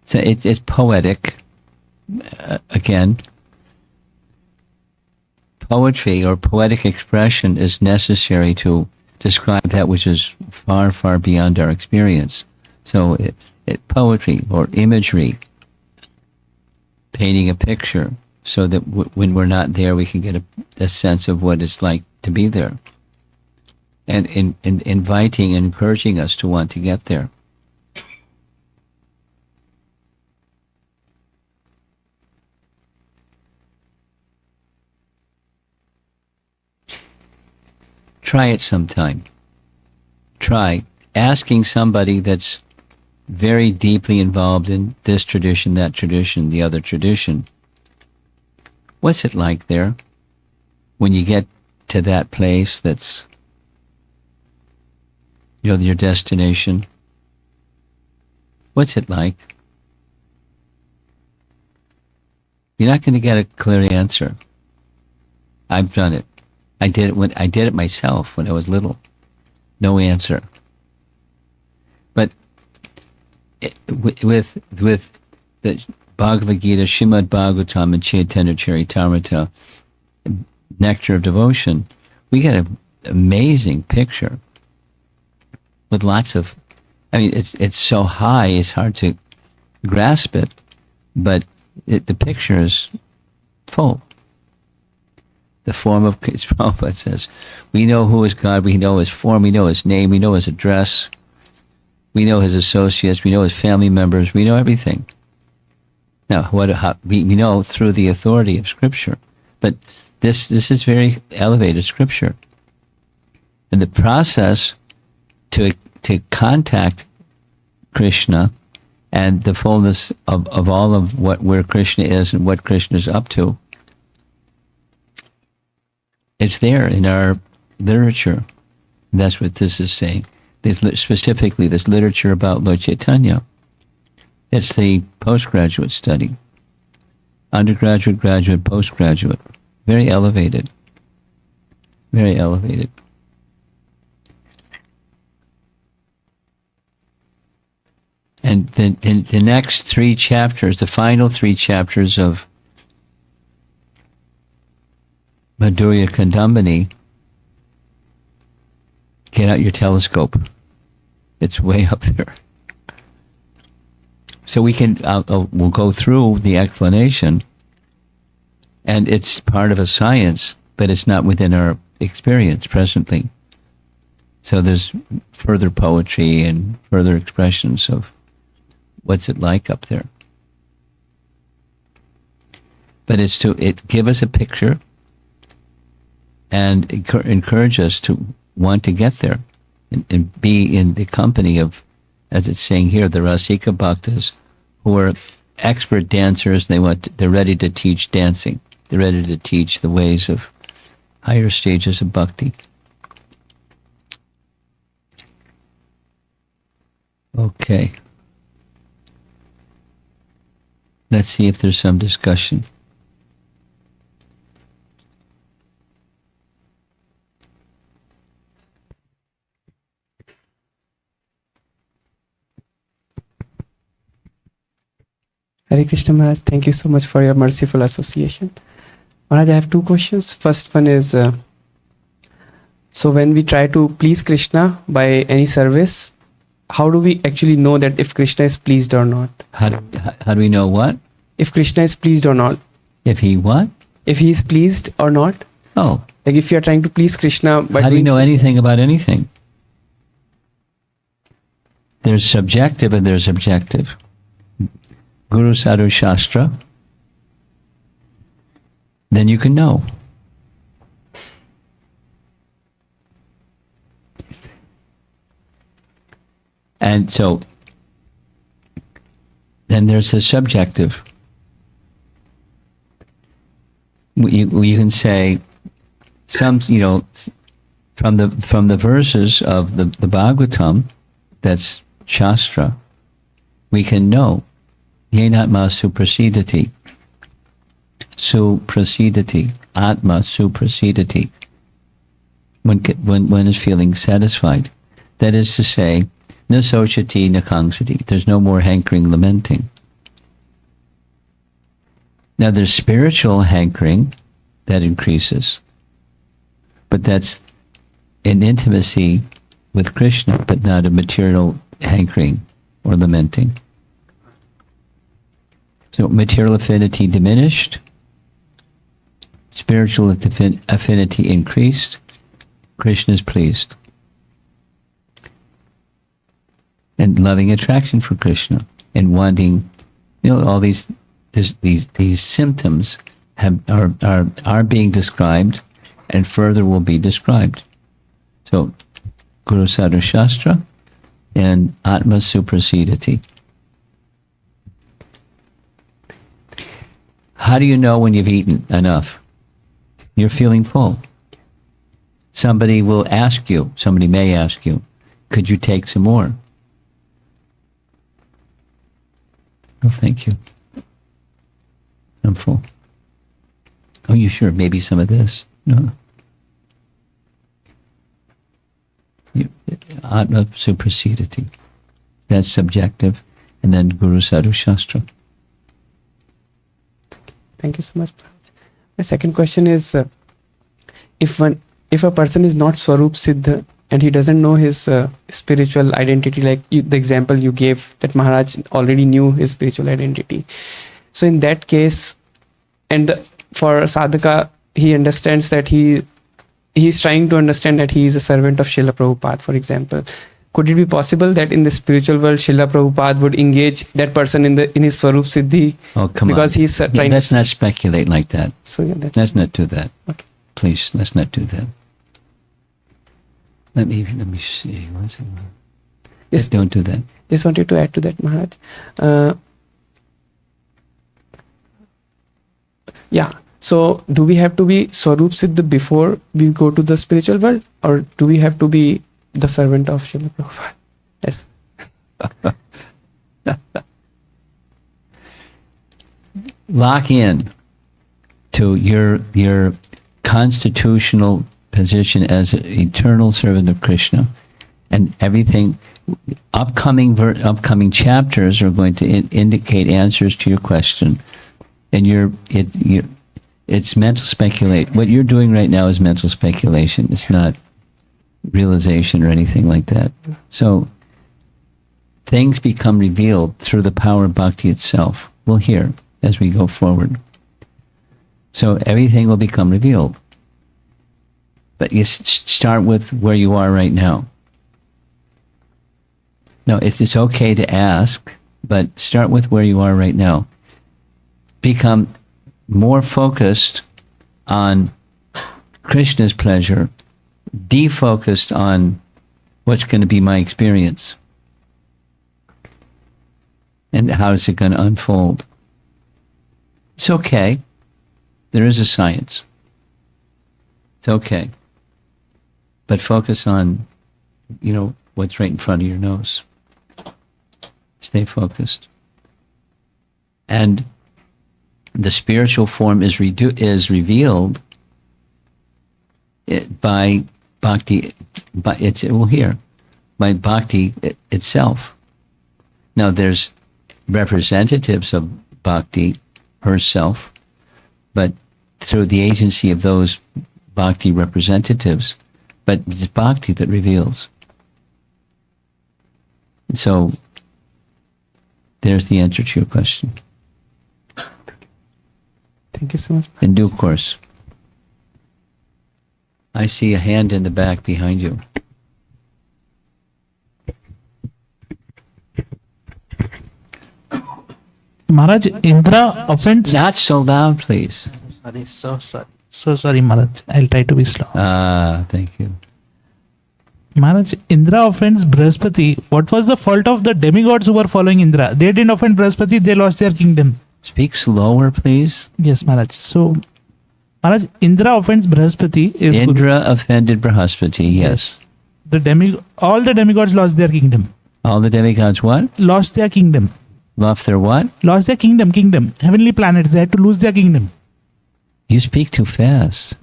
So it's poetic. Again, poetry or poetic expression is necessary to describe that which is far, far beyond our experience. So poetry or imagery, painting a picture so that when we're not there, we can get a sense of what it's like to be there. And inviting and encouraging us to want to get there. Try it sometime. Try asking somebody that's very deeply involved in this tradition, that tradition, the other tradition. What's it like there when you get to that place that's, your destination? What's it like? You're not going to get a clear answer. I've done it. I did it myself when I was little. No answer. But with the Bhagavad Gita, Srimad Bhagavatam, and Chaitanya Charitamrita, Nectar of Devotion, we get an amazing picture with lots of, it's so high, it's hard to grasp it, but the picture is full. The form of, as Prabhupada says, we know who is God, we know his form, we know his name, we know his address, we know his associates, we know his family members, we know everything. Now, we know through the authority of Scripture, but this is very elevated Scripture. And the process to contact Krishna and the fullness of all of where Krishna is and what Krishna is up to, it's there in our literature. That's what this is saying. Specifically, this literature about Lord Chaitanya. It's the postgraduate study. Undergraduate, graduate, postgraduate. Very elevated. Very elevated. And the next 3 chapters, the final 3 chapters of Madhurya Kadambini, get out your telescope. It's way up there. So we'll go through the explanation, and it's part of a science, but it's not within our experience presently. So there's further poetry and further expressions of what's it like up there. But it's to give us a picture and encourage us to want to get there and be in the company of, as it's saying here, the Rasika Bhaktas, who are expert dancers. They're ready to teach dancing. They're ready to teach the ways of higher stages of bhakti. Okay. Let's see if there's some discussion. Hare Krishna Maharaj, thank you so much for your merciful association. Maharaj, I have 2 questions. First one is, so when we try to please Krishna by any service, how do we actually know that if Krishna is pleased or not? How do we know what? If Krishna is pleased or not. If he what? If he is pleased or not. Oh. Like if you are trying to please Krishna. But how do you know anything about anything? There's subjective and there's objective. Guru Sadhu Shastra, then you can know. And so, then there's the subjective. You can say some, from the verses of the Bhagavatam, that's Shastra, we can know. Yenatma suprasidati. Suprasidati. Atma suprasidati. One is feeling satisfied. That is to say, na sochati na kangsati. There's no more hankering, lamenting. Now there's spiritual hankering that increases. But that's in intimacy with Krishna, but not a material hankering or lamenting. So material affinity diminished, spiritual affinity increased, Krishna is pleased. And loving attraction for Krishna and wanting, all these symptoms are being described and further will be described. So Guru Sadhu Shastra and Atma Suprasidati. How do you know when you've eaten enough? You're feeling full. Somebody may ask you, could you take some more? Oh, thank you. I'm full. Oh, you sure? Maybe some of this? No. Atma Suprasidati. That's subjective. And then Guru Sadhu Shastra. Thank you so much. My second question is, if a person is not Swarup Siddha and he doesn't know his spiritual identity, like the example you gave that Maharaj already knew his spiritual identity. So in that case, for sadhaka, he understands that he is trying to understand that he is a servant of Srila Prabhupada, for example. Could it be possible that in the spiritual world, Srila Prabhupada would engage that person in his Swarup Siddhi? Oh, come because on. He's trying. Let's not speculate like that. So let's not do that. Okay. Please, let's not do that. Let me see. One second. Yes, don't do that. Just wanted to add to that, Maharaj. Yeah. So, do we have to be Swarup Siddha before we go to the spiritual world, or do we have to be the servant of Srila Prabhupada? Yes. Lock in to your constitutional position as an eternal servant of Krishna, and everything. Upcoming chapters are going to indicate answers to your question, and it's mental speculation. What you're doing right now is mental speculation. It's not realization or anything like that. So things become revealed through the power of bhakti itself. We'll hear as we go forward. So everything will become revealed. But you start with where you are right now. No, it's okay to ask, but start with where you are right now. Become more focused on Krishna's pleasure, defocused on what's going to be my experience. And how is it going to unfold? It's okay. There is a science. It's okay. But focus on, what's right in front of your nose. Stay focused. And the spiritual form is revealed by bhakti, by bhakti itself. Now there's representatives of bhakti herself, but through the agency of those bhakti representatives, but it's bhakti that reveals. So there's the answer to your question. Thank you so much. In due course. I see a hand in the back behind you. Maharaj, Indra offends. Not so loud, please. Sorry, so sorry. So sorry, Maharaj. I'll try to be slow. Thank you. Maharaj, Indra offends Brihaspati. What was the fault of the demigods who were following Indra? They didn't offend Brihaspati, they lost their kingdom. Speak slower, please. Yes, Maharaj. So, Maharaj, Indra offends Brihaspati. Indra offended Brihaspati, yes. All the demigods lost their kingdom. All the demigods what? Lost their kingdom. Lost their what? Lost their kingdom. Heavenly planets, they had to lose their kingdom. You speak too fast.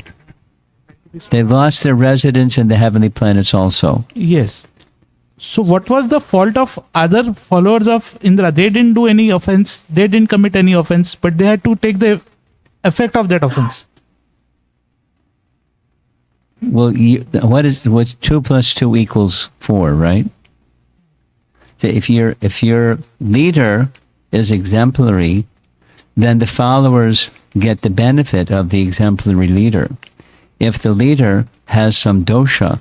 They lost their residence in the heavenly planets also. Yes. So what was the fault of other followers of Indra? They didn't do any offense. They didn't commit any offense, but they had to take the effect of that offense. Well, what's 2 + 2 = 4, right? So if your leader is exemplary, then the followers get the benefit of the exemplary leader. If the leader has some dosha,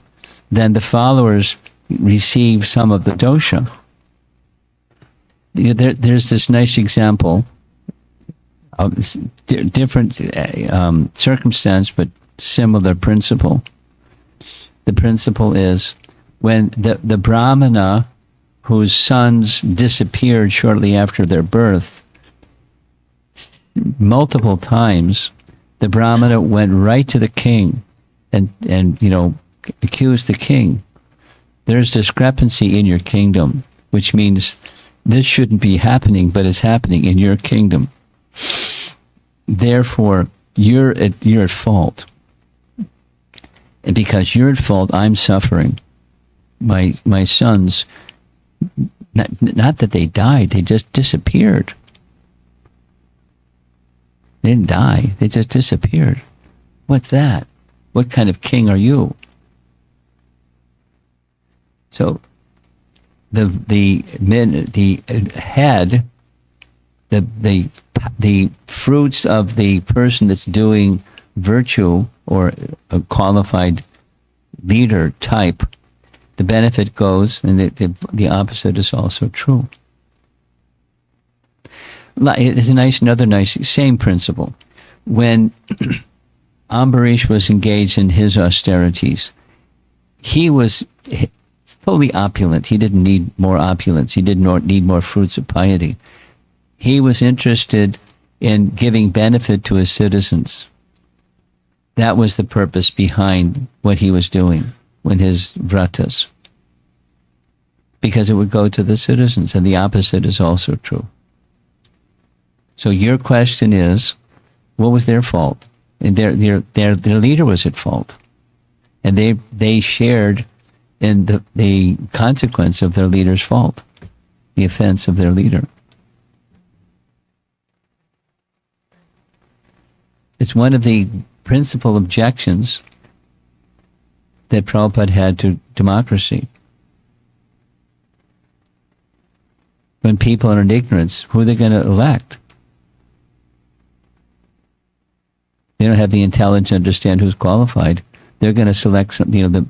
then the followers receive some of the dosha. There's this nice example of different circumstance, but similar principle. The principle is when the Brahmana whose sons disappeared shortly after their birth, multiple times, the Brahmana went right to the king and accused the king. There's discrepancy in your kingdom, which means this shouldn't be happening, but it's happening in your kingdom. Therefore, you're at fault. And because you're at fault, I'm suffering. My sons, not that they died, they just disappeared. They didn't die, they just disappeared. What's that? What kind of king are you? So the head, the fruits of the person that's doing virtue or a qualified leader type, the benefit goes, and the opposite is also true. It's another nice, same principle. When Ambarish was engaged in his austerities, he was fully opulent. He didn't need more opulence. He did not need more fruits of piety. He was interested in giving benefit to his citizens. That was the purpose behind what he was doing when his vratas. Because it would go to the citizens, and the opposite is also true. So your question is, What was their fault? And their leader was at fault. And they shared in the consequence of their leader's fault, the offense of their leader. It's one of the principal objections that Prabhupada had to democracy. When people are in ignorance, who are they going to elect? They don't have the intelligence to understand who's qualified. They're going to select some, the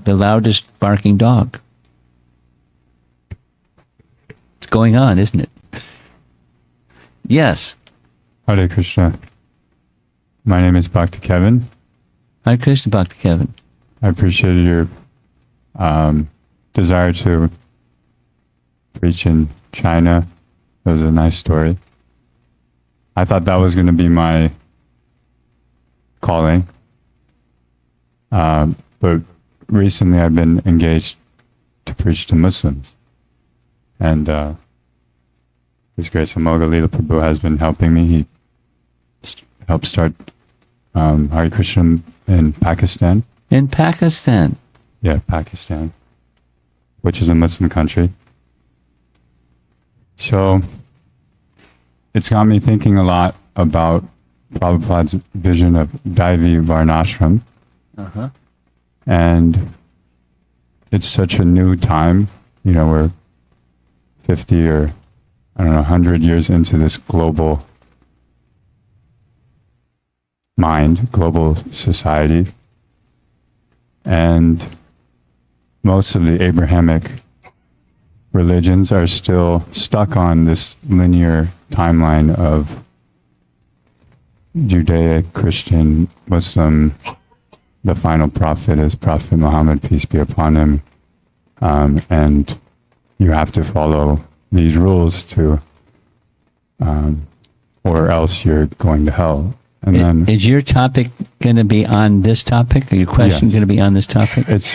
loudest barking dog. It's going on, isn't it? Yes. Hare Krishna. My name is Bhakti Kevin. Hare Krishna, Bhakti Kevin. I appreciated your desire to preach in China. It was a nice story. I thought that was going to be my calling. But recently I've been engaged to preach to Muslims. And His Grace Amoga Leela Prabhu has been helping me. He helped start Hare Krishna in Pakistan. In Pakistan. Yeah, Pakistan, which is a Muslim country. So it's got me thinking a lot about Prabhupada's vision of Daivi Varnashram. Uh-huh. And it's such a new time. You know, we're 50 or, 100 years into this global mind, global society. And most of the Abrahamic religions are still stuck on this linear timeline of Judaic, Christian, Muslim. The final prophet is Prophet Muhammad, peace be upon him. And you have to follow these rules to, or else you're going to hell. And then Is your topic going to be on this topic? Or your question Yes. going to be on this topic? it's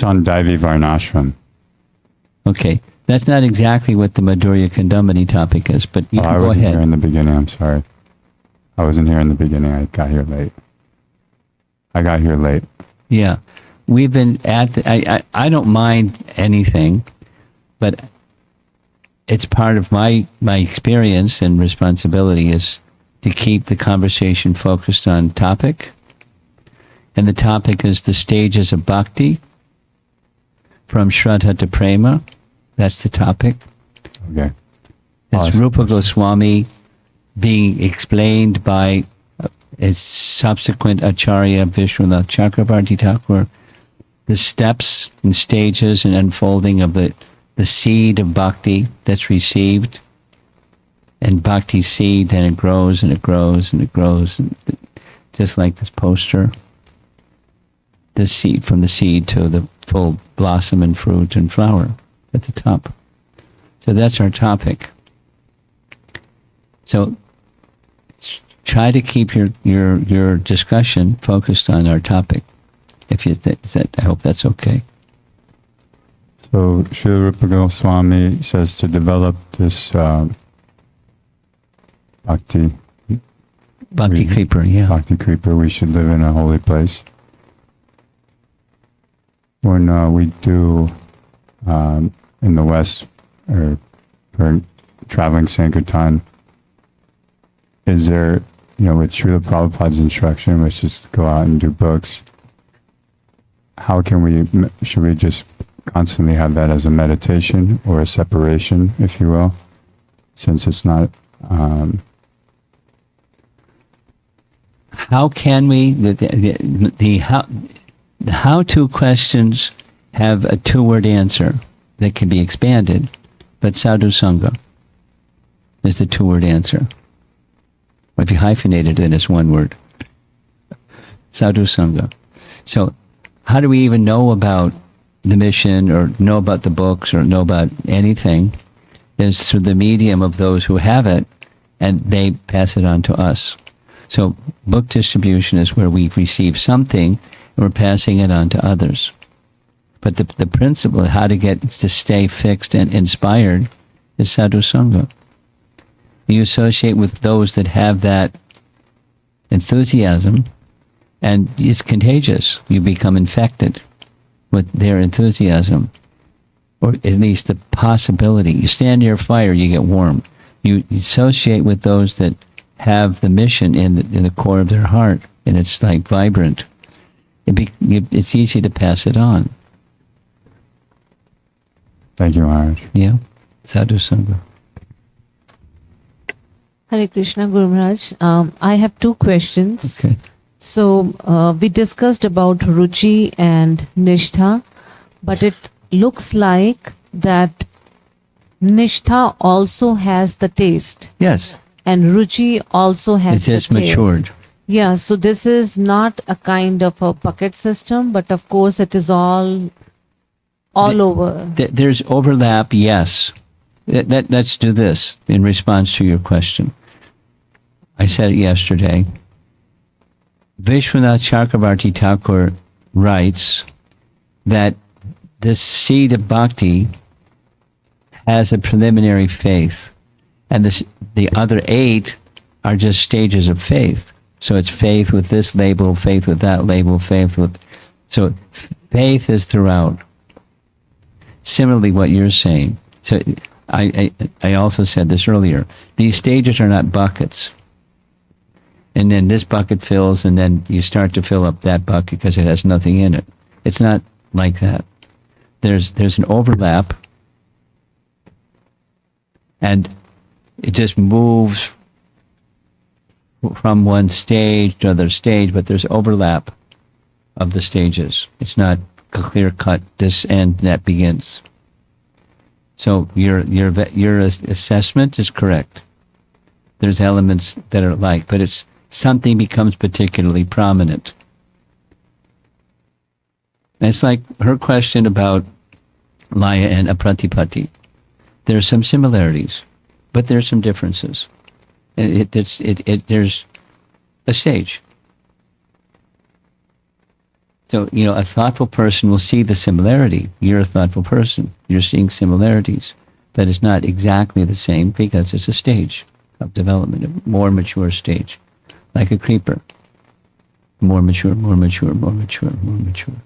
on Daivi Varnashram. Okay. That's not exactly what the Madhurya Kadambini topic is, but you I can go wasn't here ahead. in the beginning, I'm sorry. I wasn't here in the beginning, I got here late. Yeah. We've been at I don't mind anything, but it's part of my experience and responsibility is to keep the conversation focused on topic. And the topic is the stages of bhakti from Shraddha to Prema. That's the topic. Okay. It's Awesome. Rupa Goswami being explained by his subsequent Acharya Vishwanath Chakrabarti Thakur, the steps and stages and unfolding of the seed of bhakti that's received. And bhakti seed, then it grows and it grows and it grows. And just like this poster, the seed from the seed to the full blossom and fruit and flower at the top. So that's our topic. So try to keep your discussion focused on our topic. If you I hope that's okay. So Srila Rupa Goswami says to develop this bhakti Creeper, yeah. Bhakti creeper, we should live in a holy place. When we do in the West, or for traveling Sankirtan, is there, with Srila Prabhupada's instruction, which is to go out and do books, how can should we just constantly have that as a meditation or a separation, if you will, since it's not... How can we, the how-to questions have a two-word answer that can be expanded, but sadhu sangha is the two-word answer. Or if you hyphenate it, then it's one word. Sadhu sangha. So how do we even know about the mission or know about the books or know about anything? Is through the medium of those who have it, and they pass it on to us. So book distribution is where we've received something and we're passing it on to others. But the principle of how to get to stay fixed and inspired is sadhu sangha. You associate with those that have that enthusiasm, and it's contagious. You become infected with their enthusiasm, or at least the possibility. You stand near a fire, you get warm. You associate with those that have the mission in the core of their heart, and it's like vibrant. It's easy to pass it on. Thank you, Maharaj. Yeah, sadhu sangha. Hare Krishna, Guru Maharaj. I have two questions. Okay. So we discussed about ruchi and nishtha, but it looks like that nishtha also has the taste, Yes, and ruchi also has it the has taste. matured. Yeah, so this is not a kind of a bucket system, but of course it is all over. There's overlap, yes. Let's do this in response to your question. I said it yesterday. Vishwanath Chakravarti Thakur writes that this seed of bhakti has a preliminary faith, and the other 8 are just stages of faith. So it's faith with this label, faith with that label, faith with... So faith is throughout. Similarly, what you're saying. So I also said this earlier. These stages are not buckets. And then this bucket fills, and then you start to fill up that bucket because it has nothing in it. It's not like that. There's an overlap, and it just moves from one stage to another stage, but there's overlap of the stages. It's not clear cut. This end that begins. So your assessment is correct. There's elements that are like, but it's something becomes particularly prominent. And it's like her question about Laya and Apratipati. There's some similarities, but there's some differences. There's a stage. So, a thoughtful person will see the similarity. You're a thoughtful person. You're seeing similarities. But it's not exactly the same because it's a stage of development, a more mature stage. Like a creeper. More mature, more mature, more mature, more mature.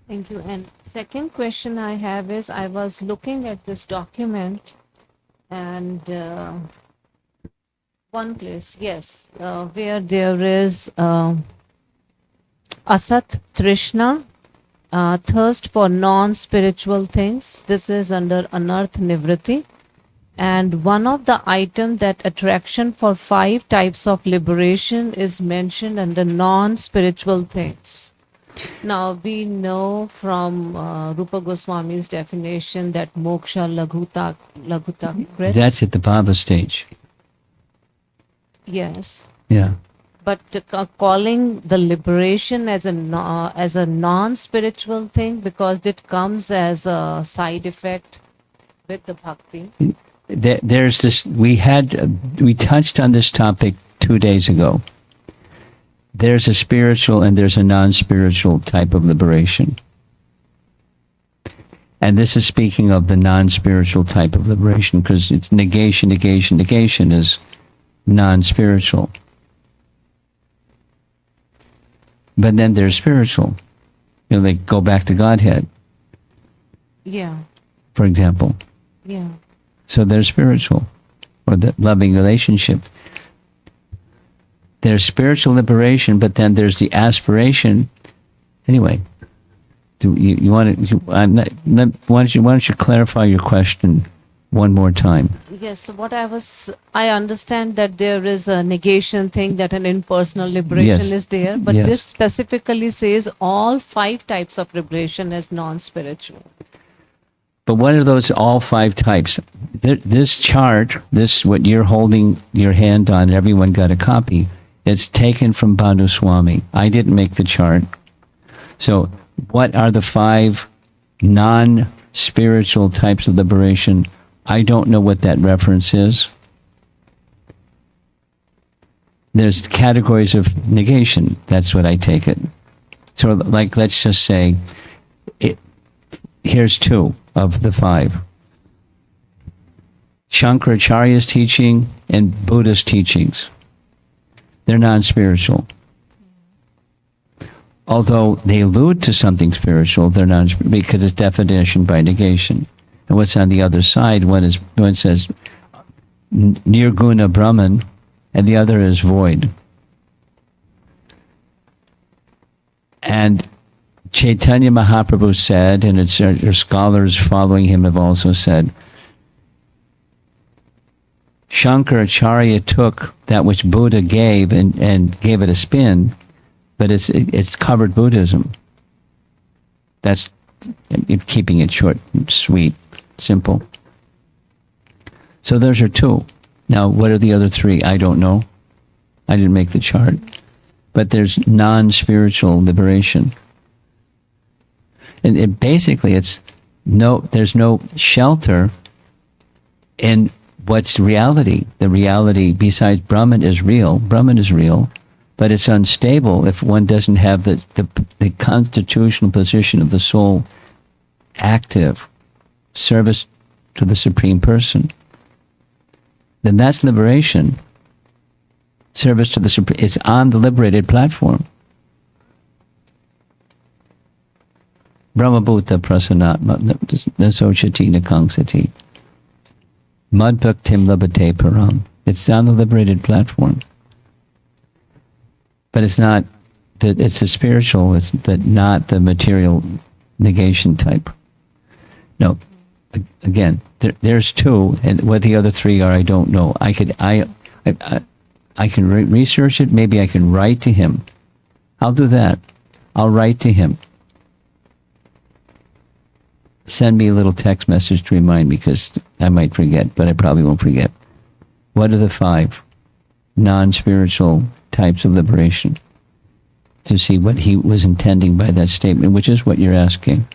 Thank you. And second question I have is, I was looking at this document, and one place, yes, where there is Asat Trishna, thirst for non-spiritual things. This is under Anarth Nivriti. And one of the items, that attraction for 5 types of liberation, is mentioned under non-spiritual things. Now we know from Rupa Goswami's definition that moksha laghuta, correct? That's at the Bhava stage. Yes. Yeah. But calling the liberation as a non-spiritual thing, because it comes as a side effect with the bhakti. There's this, we touched on this topic 2 days ago. There's a spiritual and there's a non-spiritual type of liberation. And this is speaking of the non-spiritual type of liberation, because it's negation is non-spiritual. But then there's spiritual. They go back to Godhead, Yeah. for example. Yeah. So there's spiritual, or the loving relationship. There's spiritual liberation, but then there's the aspiration. Anyway, you want to? Why don't you clarify your question one more time? Yes. So what I understand that there is a negation thing, that an impersonal liberation Yes. is there, but Yes. this specifically says all 5 types of liberation as non-spiritual. But what are those all 5 types? This chart, what you're holding your hand on, everyone got a copy. It's taken from Bhanu Swami. I didn't make the chart. So what are the 5 non-spiritual types of liberation? I don't know what that reference is. There's categories of negation. That's what I take it. So like, let's just say, here's 2 of the 5. Shankaracharya's teaching and Buddha's teachings. They're non-spiritual. Although they allude to something spiritual, they're not, because it's definition by negation. And what's on the other side, one says nirguna Brahman, and the other is void. And Chaitanya Mahaprabhu said, and scholars following him have also said, Shankaracharya took that which Buddha gave and gave it a spin, but it's covered Buddhism. That's keeping it short, sweet, simple. So those are two. Now, what are the other three? I don't know. I didn't make the chart. But there's non-spiritual liberation. And basically, there's no shelter in what's reality. The reality, besides Brahman is real, but it's unstable if one doesn't have the constitutional position of the soul active, service to the Supreme Person. Then that's liberation. Service to the Supreme. It's on the liberated platform. Brahmabhuta prasanatma nasochati nakangsati. Madbhaktim labate param. It's on the liberated platform. But it's not, it's the spiritual, it's not the material negation type. No, again, there's two, and what the other three are, I don't know. I can research it. Maybe I can write to him. I'll do that. I'll write to him. Send me a little text message to remind me, because I might forget, but I probably won't forget. What are the 5 non-spiritual types of liberation? To see what he was intending by that statement, which is what you're asking.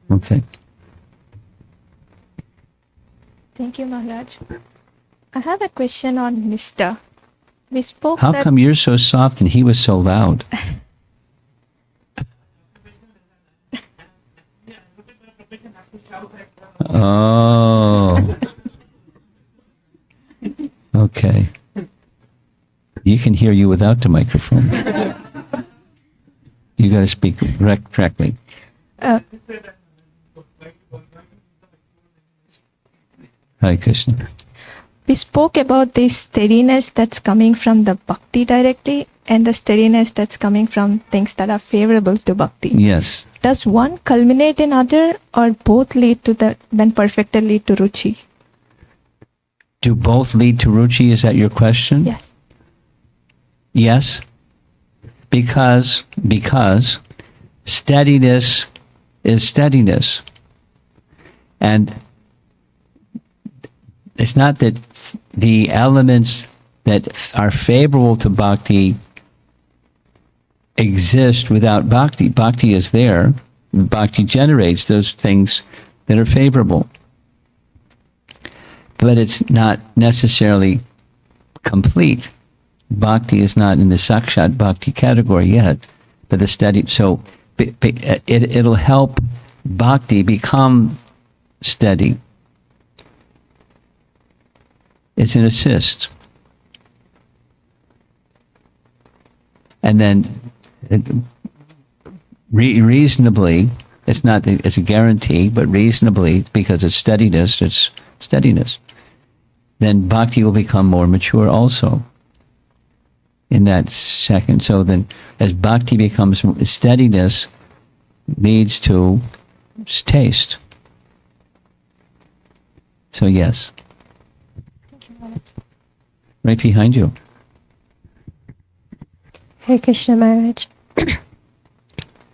Okay. Thank you, Maharaj. I have a question on Nectar. We spoke How that come you're so soft and he was so loud? Oh. Okay. You can hear you without the microphone. You got to speak correctly. Hare Krishna. we spoke about the steadiness that's coming from the bhakti directly and the steadiness that's coming from things that are favorable to bhakti. Yes. Does one culminate in other, or both lead to the, when perfected, lead to ruchi? Do both lead to ruchi? Is that your question? Yes. Yes. Because steadiness is steadiness. And it's not that the elements that are favorable to bhakti exist without bhakti. Bhakti is there. Bhakti generates those things that are favorable. But it's not necessarily complete. Bhakti is not in the sakshat bhakti category yet. But the steady, so it'll help bhakti become steady. It's an assist. And then reasonably, it's a guarantee, but reasonably, because it's steadiness, then bhakti will become more mature also in that second. So then as bhakti becomes, steadiness leads to taste. So yes. Right behind you. Hare Krishna Maharaj.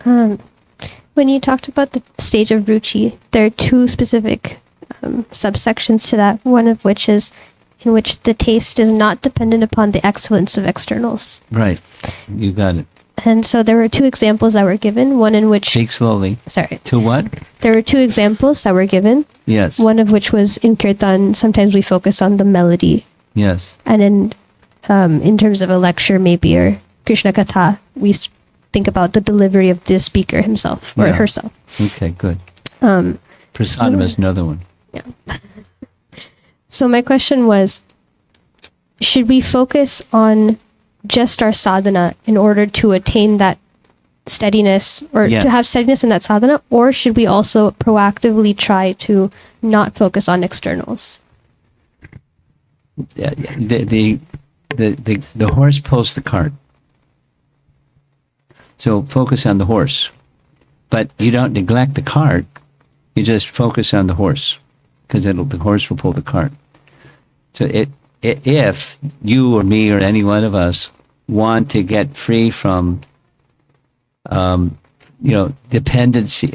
When you talked about the stage of ruchi, there are 2 specific subsections to that, one of which is in which the taste is not dependent upon the excellence of externals. Right. You got it. And so there were 2 examples that were given, one in which... Speak slowly. Sorry. To what? There were 2 examples that were given. Yes. One of which was in kirtan, sometimes we focus on the melody. Yes. And in terms of a lecture maybe, or Krishna Katha, we think about the delivery of the speaker himself or Yeah. herself. Okay, good. Prasadam is another one. So my question was, should we focus on just our sadhana in order to attain that steadiness, or Yes. to have steadiness in that sadhana, or should we also proactively try to not focus on externals? The horse pulls the cart. So focus on the horse. But you don't neglect the cart. You just focus on the horse, because the horse will pull the cart. So if you or me or any one of us want to get free from, dependency,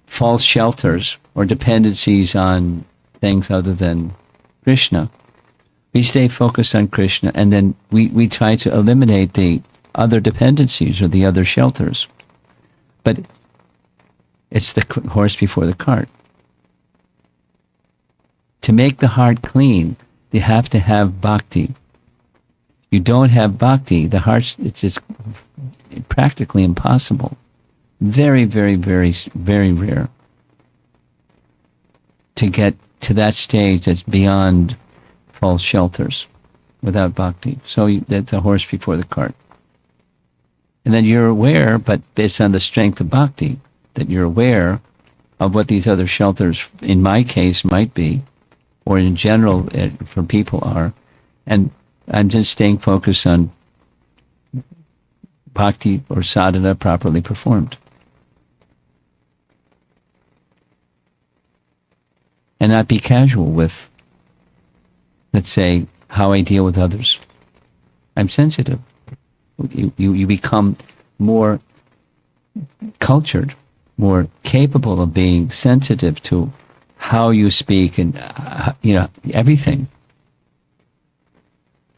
false shelters or dependencies on things other than Krishna, we stay focused on Krishna, and then we try to eliminate the other dependencies or the other shelters. But it's the horse before the cart. To make the heart clean, you have to have bhakti. You don't have bhakti, the heart, it's just practically impossible. Very, very, very, very rare to get to that stage that's beyond false shelters without bhakti. So that's the horse before the cart. And then you're aware, but it's on the strength of bhakti, that you're aware of what these other shelters, in my case, might be, or in general for people are. And I'm just staying focused on bhakti or sadhana properly performed. And not be casual with, let's say, how I deal with others. I'm sensitive. You become more cultured, more capable of being sensitive to how you speak and, everything.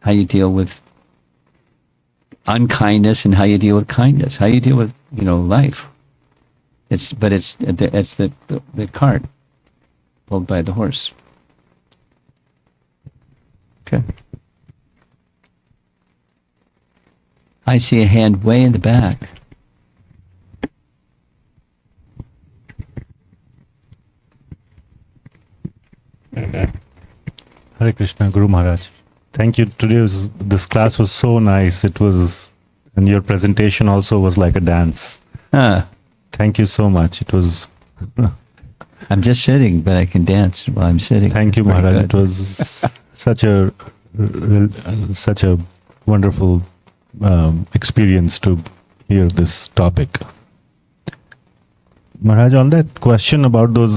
How you deal with unkindness and how you deal with kindness, how you deal with, life. It's the cart pulled by the horse. Okay. I see a hand way in the back. Hare Krishna, Guru Maharaj. Thank you. This class was so nice. It was, and your presentation also was like a dance. Thank you so much. It was. I'm just sitting, but I can dance while I'm sitting. Thank you, Very Maharaj. good. It was such a wonderful experience to hear this topic. Maharaj, on that question about the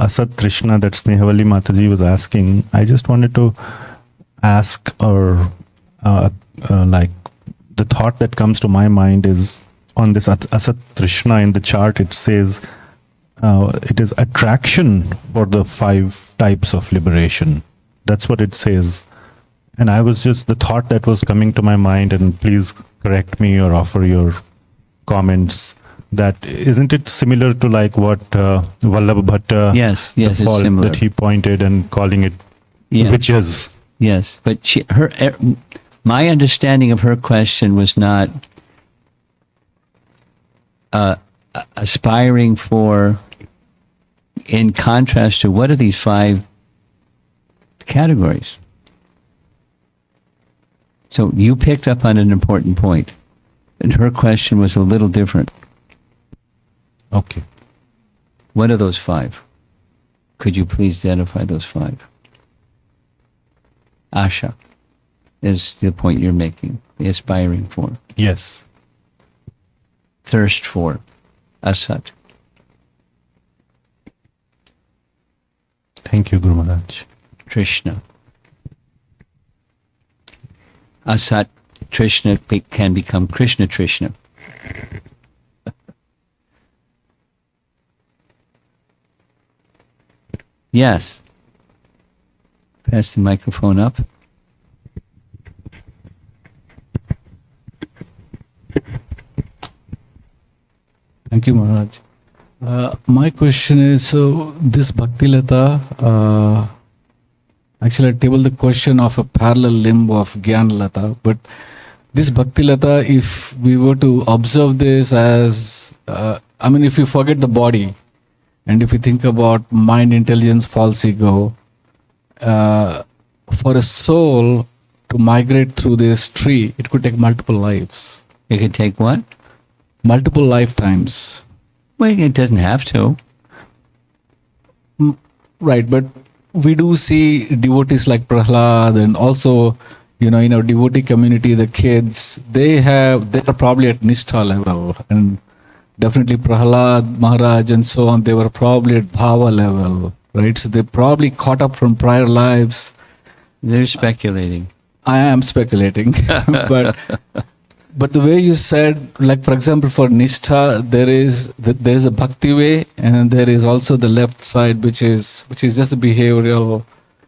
Asat Trishna that Snehavali Mataji was asking, I just wanted to ask, or like the thought that comes to my mind is on this Asat Trishna in the chart, it says it is attraction for the 5 types of liberation. That's what it says. And I was just, the thought that was coming to my mind, and please correct me or offer your comments, that isn't it similar to like what Vallabha Bhatta, Yes, the it's fault similar. that he pointed and calling it Yeah. witches. Yes, but my understanding of her question was not aspiring for, in contrast to what are these 5 categories. So you picked up on an important point, and her question was a little different. Okay. What are those 5? Could you please identify those 5? Asha is the point you're making, the aspiring for. Yes. Thirst for, asat. Thank you, Guru Maharaj. Trishna. Asat Trishna can become Krishna Trishna. Yes. Pass the microphone up. Thank you, Maharaj. My question is, so this Bhakti Lata, actually I tabled the question of a parallel limb of Gyan Lata, but this Bhakti Lata, if we were to observe this as, if you forget the body, And if you think about mind, intelligence, false ego, for a soul to migrate through this tree, it could take multiple lives, It could take what? multiple lifetimes. Well, it doesn't have to. Right, but we do see devotees like Prahlad, and also, in our devotee community, the kids, they are probably at Nishtha level, and definitely Prahlad, Maharaj, and so on, they were probably at Bhava level, right? So they probably caught up from prior lives. They're speculating. I am speculating, but the way you said, like for example, for Nishtha, there is a bhakti way, and there is also the left side, which is just a behavioral,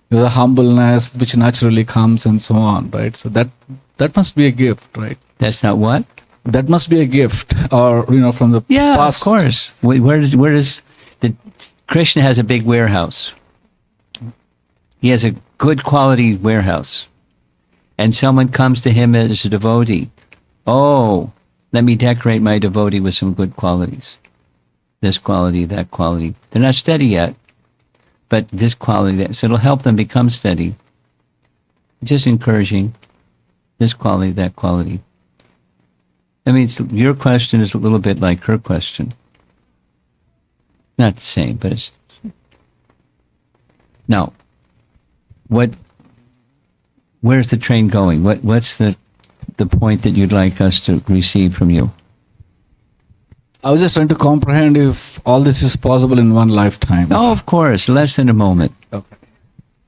the humbleness which naturally comes and so on, right? So that must be a gift, right? That's not what? That must be a gift, or from the Yeah, past. of course. Where does Krishna has a big warehouse. He has a good quality warehouse. And someone comes to him as a devotee. Oh, let me decorate my devotee with some good qualities. This quality, that quality. They're not steady yet, but this quality, that. So it'll help them become steady. Just encouraging this quality, that quality. I mean, your question is a little bit like her question. Not the same, but it's... Now, where's the train going? What's the point that you'd like us to receive from you? I was just trying to comprehend if all this is possible in one lifetime. Oh, of course, less than a moment. Okay.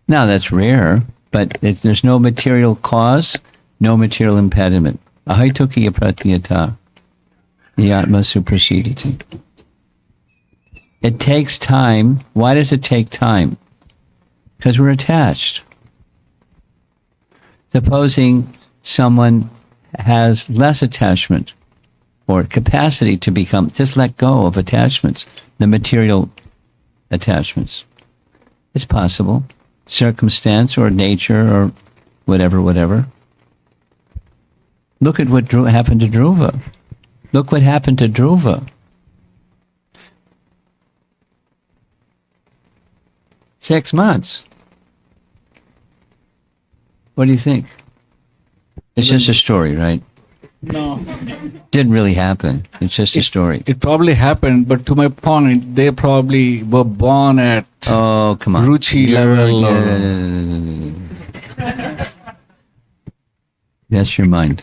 Now, that's rare, but there's no material cause, no material impediment. Ahaitukiya pratyata, yatma suprasiditi. It takes time. Why does it take time? Because we're attached. Supposing someone has less attachment or capacity to become, just let go of attachments, the material attachments. It's possible. Circumstance or nature or whatever. Look at what happened to Dhruva. Look what happened to Dhruva. 6 months. What do you think? It's just a story, right? No. Didn't really happen. It's just a story. It probably happened, but to my point, they probably were born at Oh, come on. ruchi level. That's your mind.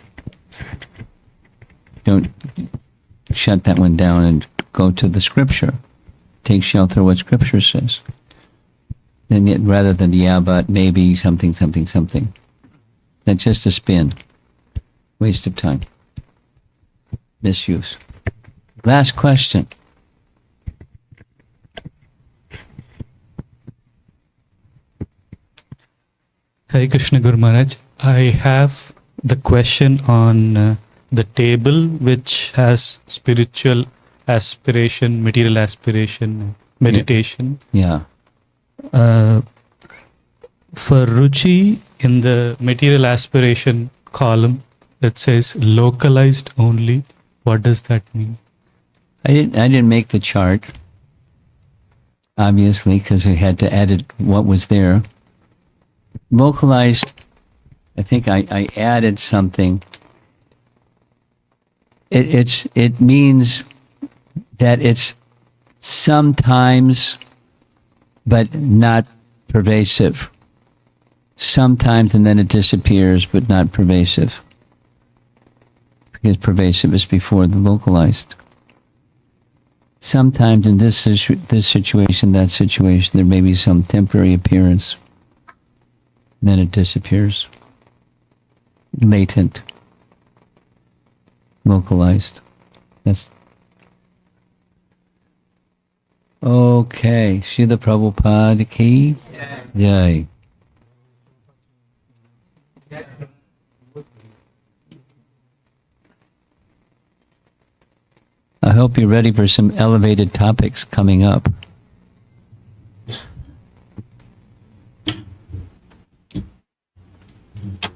Don't shut that one down and go to the scripture. Take shelter of what scripture says. Then rather than yeah, but maybe something. That's just a spin. Waste of time. Misuse. Last question. Hare Krishna Guru Maharaj. I have the question on the table which has spiritual aspiration, material aspiration, meditation. Yeah. For ruchi, in the material aspiration column, it says localized only. What does that mean? I didn't make the chart, obviously, because I had to edit what was there. Localized, I think I added something. It means that it's sometimes, but not pervasive. Sometimes, and then it disappears, but not pervasive. Because pervasive is before the localized. Sometimes in this situation, that situation, there may be some temporary appearance. Then it disappears. Latent. Localized. That's okay. Srila Prabhupada ki jai. I hope you're ready for some elevated topics coming up.